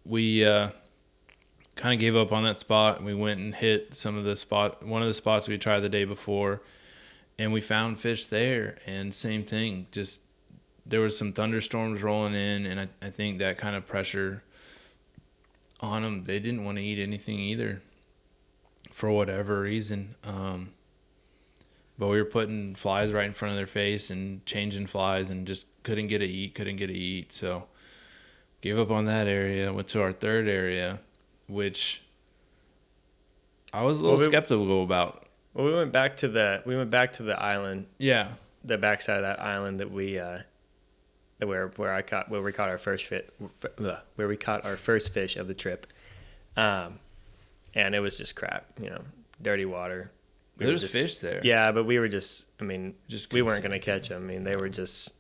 we kind of gave up on that spot. We went and hit one of the spots we tried the day before, and we found fish there. And same thing, just there was some thunderstorms rolling in, and I think that kind of pressure on them. They didn't want to eat anything either, for whatever reason. But we were putting flies right in front of their face and changing flies, and just couldn't get to eat. So gave up on that area. Went to our third area, which I was a little skeptical about. Well, we went back to the island. Yeah, the backside of that island that we where we caught our first fish of the trip, and it was just crap. Dirty water. There's fish there. Yeah, but we were we weren't going to catch them. I mean, they were just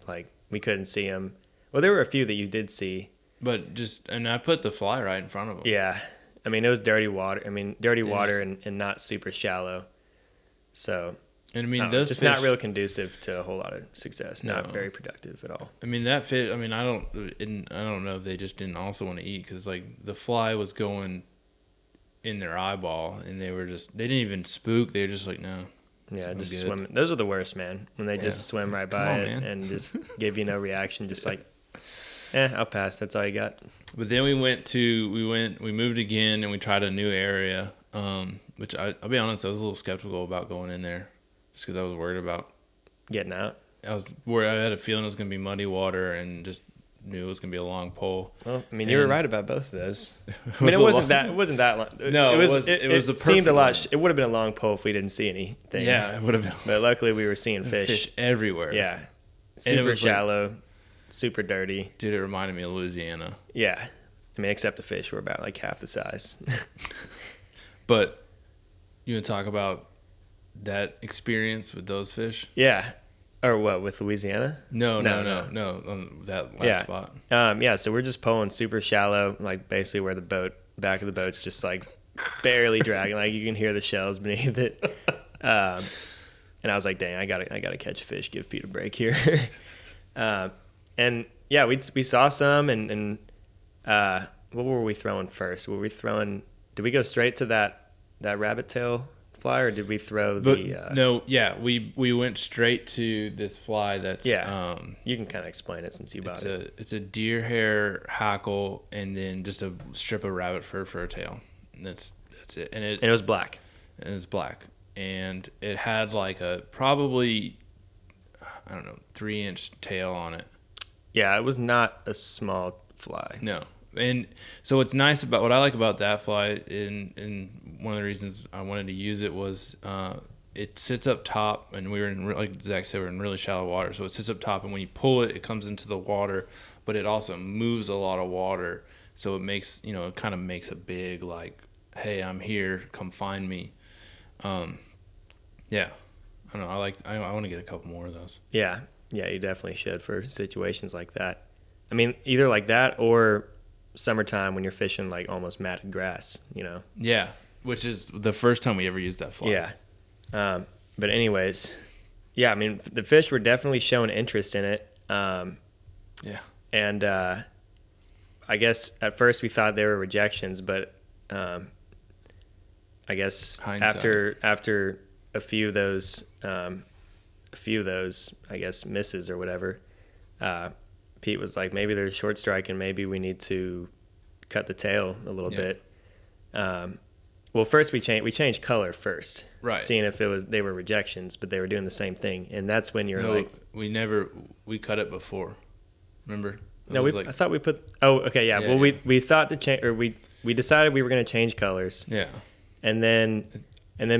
like, we couldn't see them. Well, there were a few that you did see. But and I put the fly right in front of them. Yeah. I mean, it was dirty water. Water and not super shallow. So, and I mean, those just fish, not real conducive to a whole lot of success. Not very productive at all. I mean, that fish, I don't know if they just didn't also want to eat, because like the fly was going in their eyeball, and they didn't even spook. They were just like, no. Yeah, just swimming. Those are the worst, man. When they just swim right by it and just give you no reaction, just like, I'll pass. That's all you got. But then we moved again, and we tried a new area, which I'll be honest, I was a little skeptical about going in there, just because I was worried about getting out. I was worried. I had a feeling it was going to be muddy water, and just knew it was going to be a long pole. Well, I mean, you were right about both of those. I mean, it wasn't that long. No, it seemed a lot. It would have been a long pole if we didn't see anything. Yeah, it would have been. But luckily, we were seeing fish everywhere. Yeah, super shallow, super dirty. Dude, it reminded me of Louisiana. Yeah, I mean, except the fish were about like half the size. But you want to talk about that experience with those fish? Yeah. Or what, with Louisiana? No. On that last spot. So we're just pulling super shallow, like basically where the back of the boat's just like barely dragging, like you can hear the shells beneath it. And I was like, dang, I gotta catch a fish, give Pete a break here. And yeah, we saw some, and what were we throwing first? Did we go straight to that rabbit tail fly, or did we throw we went straight to this fly that's you can kind of explain it since you bought it. It's a deer hair hackle, and then just a strip of rabbit fur for a tail. And that's it. And it was black. And it was black, and it had like a probably 3-inch tail on it. Yeah, it was not a small fly. No. And so what I like about that fly, and one of the reasons I wanted to use it was it sits up top, and we were in, like Zach said, we're in really shallow water. So it sits up top, and when you pull it, it comes into the water, but it also moves a lot of water. So it makes, it kind of makes a big, like, hey, I'm here, come find me. Yeah. I don't know. I want to get a couple more of those. Yeah. Yeah, you definitely should for situations like that. I mean, either like that or summertime when you're fishing like almost matted grass, Yeah, which is the first time we ever used that fly. Yeah. But anyways, yeah, I mean, the fish were definitely showing interest in it. Yeah. And I guess at first we thought they were rejections, but I guess hindsight. after a few of those, I guess, misses or whatever, Pete was like, maybe they're short strike and maybe we need to cut the tail a little bit. Well, first we changed color first, right? Seeing if they were rejections, but they were doing the same thing, and that's when we cut it before. Remember? I thought we put. Oh, okay, yeah. Well, we thought to change, or we decided we were going to change colors. Yeah. And then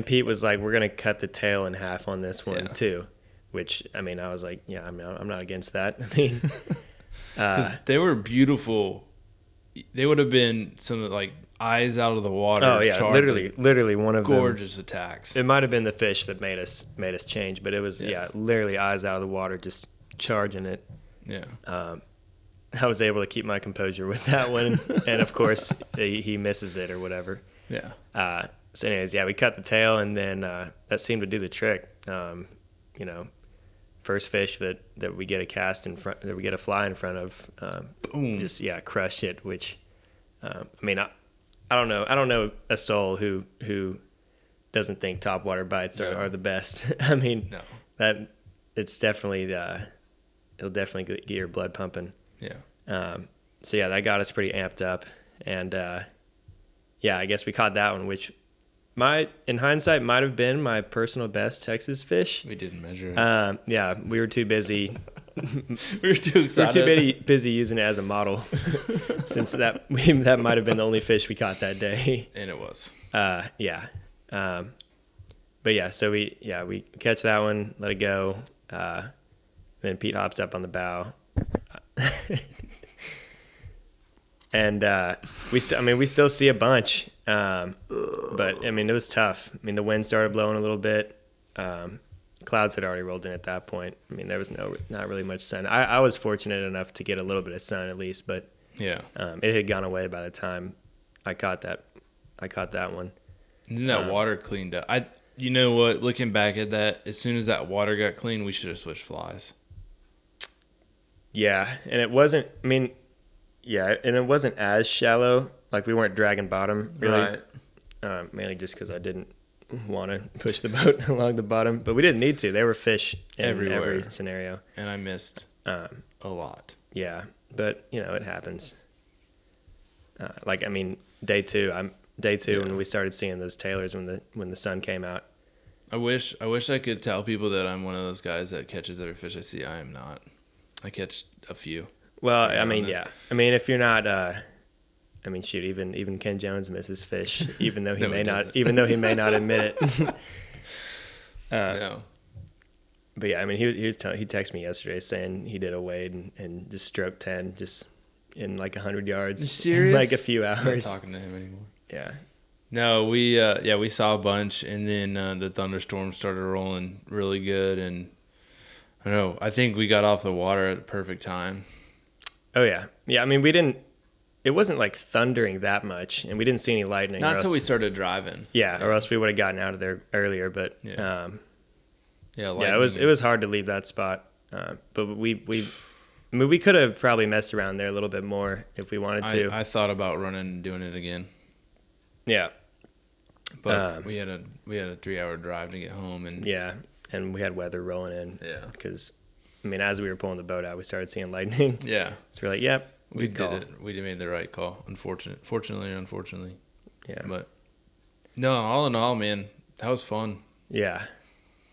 Pete was like, we're going to cut the tail in half on this one too, which I mean, I was like, yeah, I'm not against that. I mean. Because they were beautiful. They would have been some of like eyes out of the water. Oh yeah, literally one of gorgeous attacks. It might have been the fish that made us change, but it was literally eyes out of the water, just charging it. Yeah. I was able to keep my composure with that one, and of course he misses it or whatever. Yeah. So anyways, yeah, we cut the tail, and then that seemed to do the trick. You know, first fish that we get a cast in front, that we get a fly in front of, Boom. just crushed it. Which, I mean, I don't know a soul who doesn't think topwater bites are the best. I mean, that it's definitely it'll definitely get your blood pumping. Yeah. So yeah, that got us pretty amped up, and yeah, I guess we caught that one, which in hindsight might have been my personal best Texas fish. We didn't measure it. Yeah, we were too busy. We were too excited. We were too busy using it as a model, since that might have been the only fish we caught that day. And it was. Yeah. But yeah, so we catch that one, let it go. Then Pete hops up on the bow. And we still see a bunch, but I mean, it was tough. I mean, the wind started blowing a little bit. Clouds had already rolled in at that point. I mean, there was not really much sun. I was fortunate enough to get a little bit of sun at least, but yeah, it had gone away by the time I caught that one. And then that water cleaned up. You know what? Looking back at that, as soon as that water got clean, we should have switched flies. Yeah, and it wasn't. I mean. Yeah, and it wasn't as shallow. Like, we weren't dragging bottom, really. Right. Mainly just because I didn't want to push the boat along the bottom. But we didn't need to. There were fish in everywhere. Every scenario. And I missed a lot. Yeah, but, it happens. I mean, day two when we started seeing those tailors when the sun came out. I wish I could tell people that I'm one of those guys that catches every fish I see. I am not. I catch a few. Well, I mean, yeah. I mean, if you're not, shoot, even Ken Jones misses fish, even though he may not admit it. No. But yeah, I mean, he texted me yesterday saying he did a wade and just stroked 10 just in like 100 yards. Are you serious? Like a few hours. I'm not talking to him anymore. Yeah. No, we saw a bunch, and then the thunderstorm started rolling really good, and I don't know. I think we got off the water at the perfect time. Oh, yeah. Yeah, I mean, it wasn't like thundering that much, and we didn't see any lightning. Not until we started driving. Yeah, or else we would have gotten out of there earlier, but it was hard to leave that spot. But we could have probably messed around there a little bit more if we wanted to. I thought about running and doing it again. Yeah. But we had a 3-hour drive to get home, and and we had weather rolling in. Yeah. Because I mean, as we were pulling the boat out, we started seeing lightning. Yeah. So we're like, yep. We did it. We made the right call. Fortunately or unfortunately. Yeah. But no, all in all, man, that was fun. Yeah.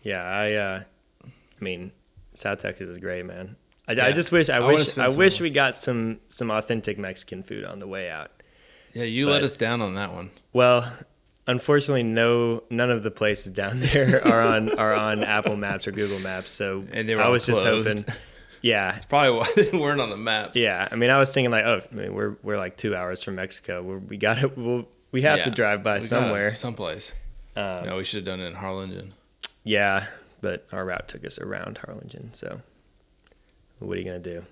Yeah. I mean, South Texas is great, man. I just wish we got some authentic Mexican food on the way out. Yeah, you let us down on that one. Well, unfortunately, none of the places down there are on Apple Maps or Google Maps. So and they were I was closed. Just hoping. Yeah, it's probably why they weren't on the maps. Yeah, I mean, I was thinking like, we're like 2 hours from Mexico. We have to drive by somewhere, someplace. No, we should have done it in Harlingen. Yeah, but our route took us around Harlingen. So, what are you gonna do?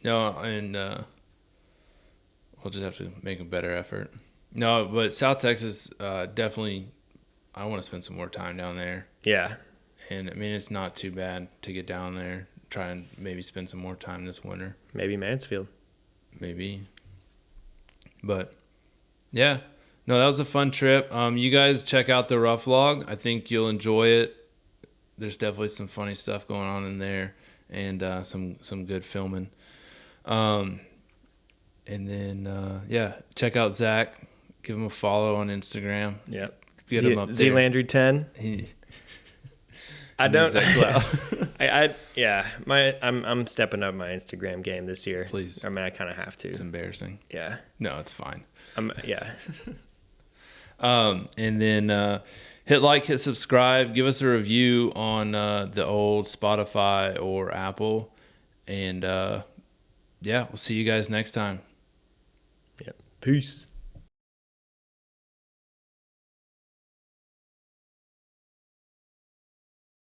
No, and we'll just have to make a better effort. No, but South Texas, definitely, I want to spend some more time down there. Yeah. And, I mean, it's not too bad to get down there, try and maybe spend some more time this winter. Maybe Mansfield. Maybe. But, yeah. No, that was a fun trip. You guys check out the Rough Log. I think you'll enjoy it. There's definitely some funny stuff going on in there and some good filming. And then, check out Zach. Give him a follow on Instagram. Yep. Get him up there. Landry 10. I don't. I'm stepping up my Instagram game this year. Please. I mean, I kind of have to. It's embarrassing. Yeah. No, it's fine. Yeah. And then hit like, hit subscribe, give us a review on the old Spotify or Apple, and we'll see you guys next time. Yeah. Peace.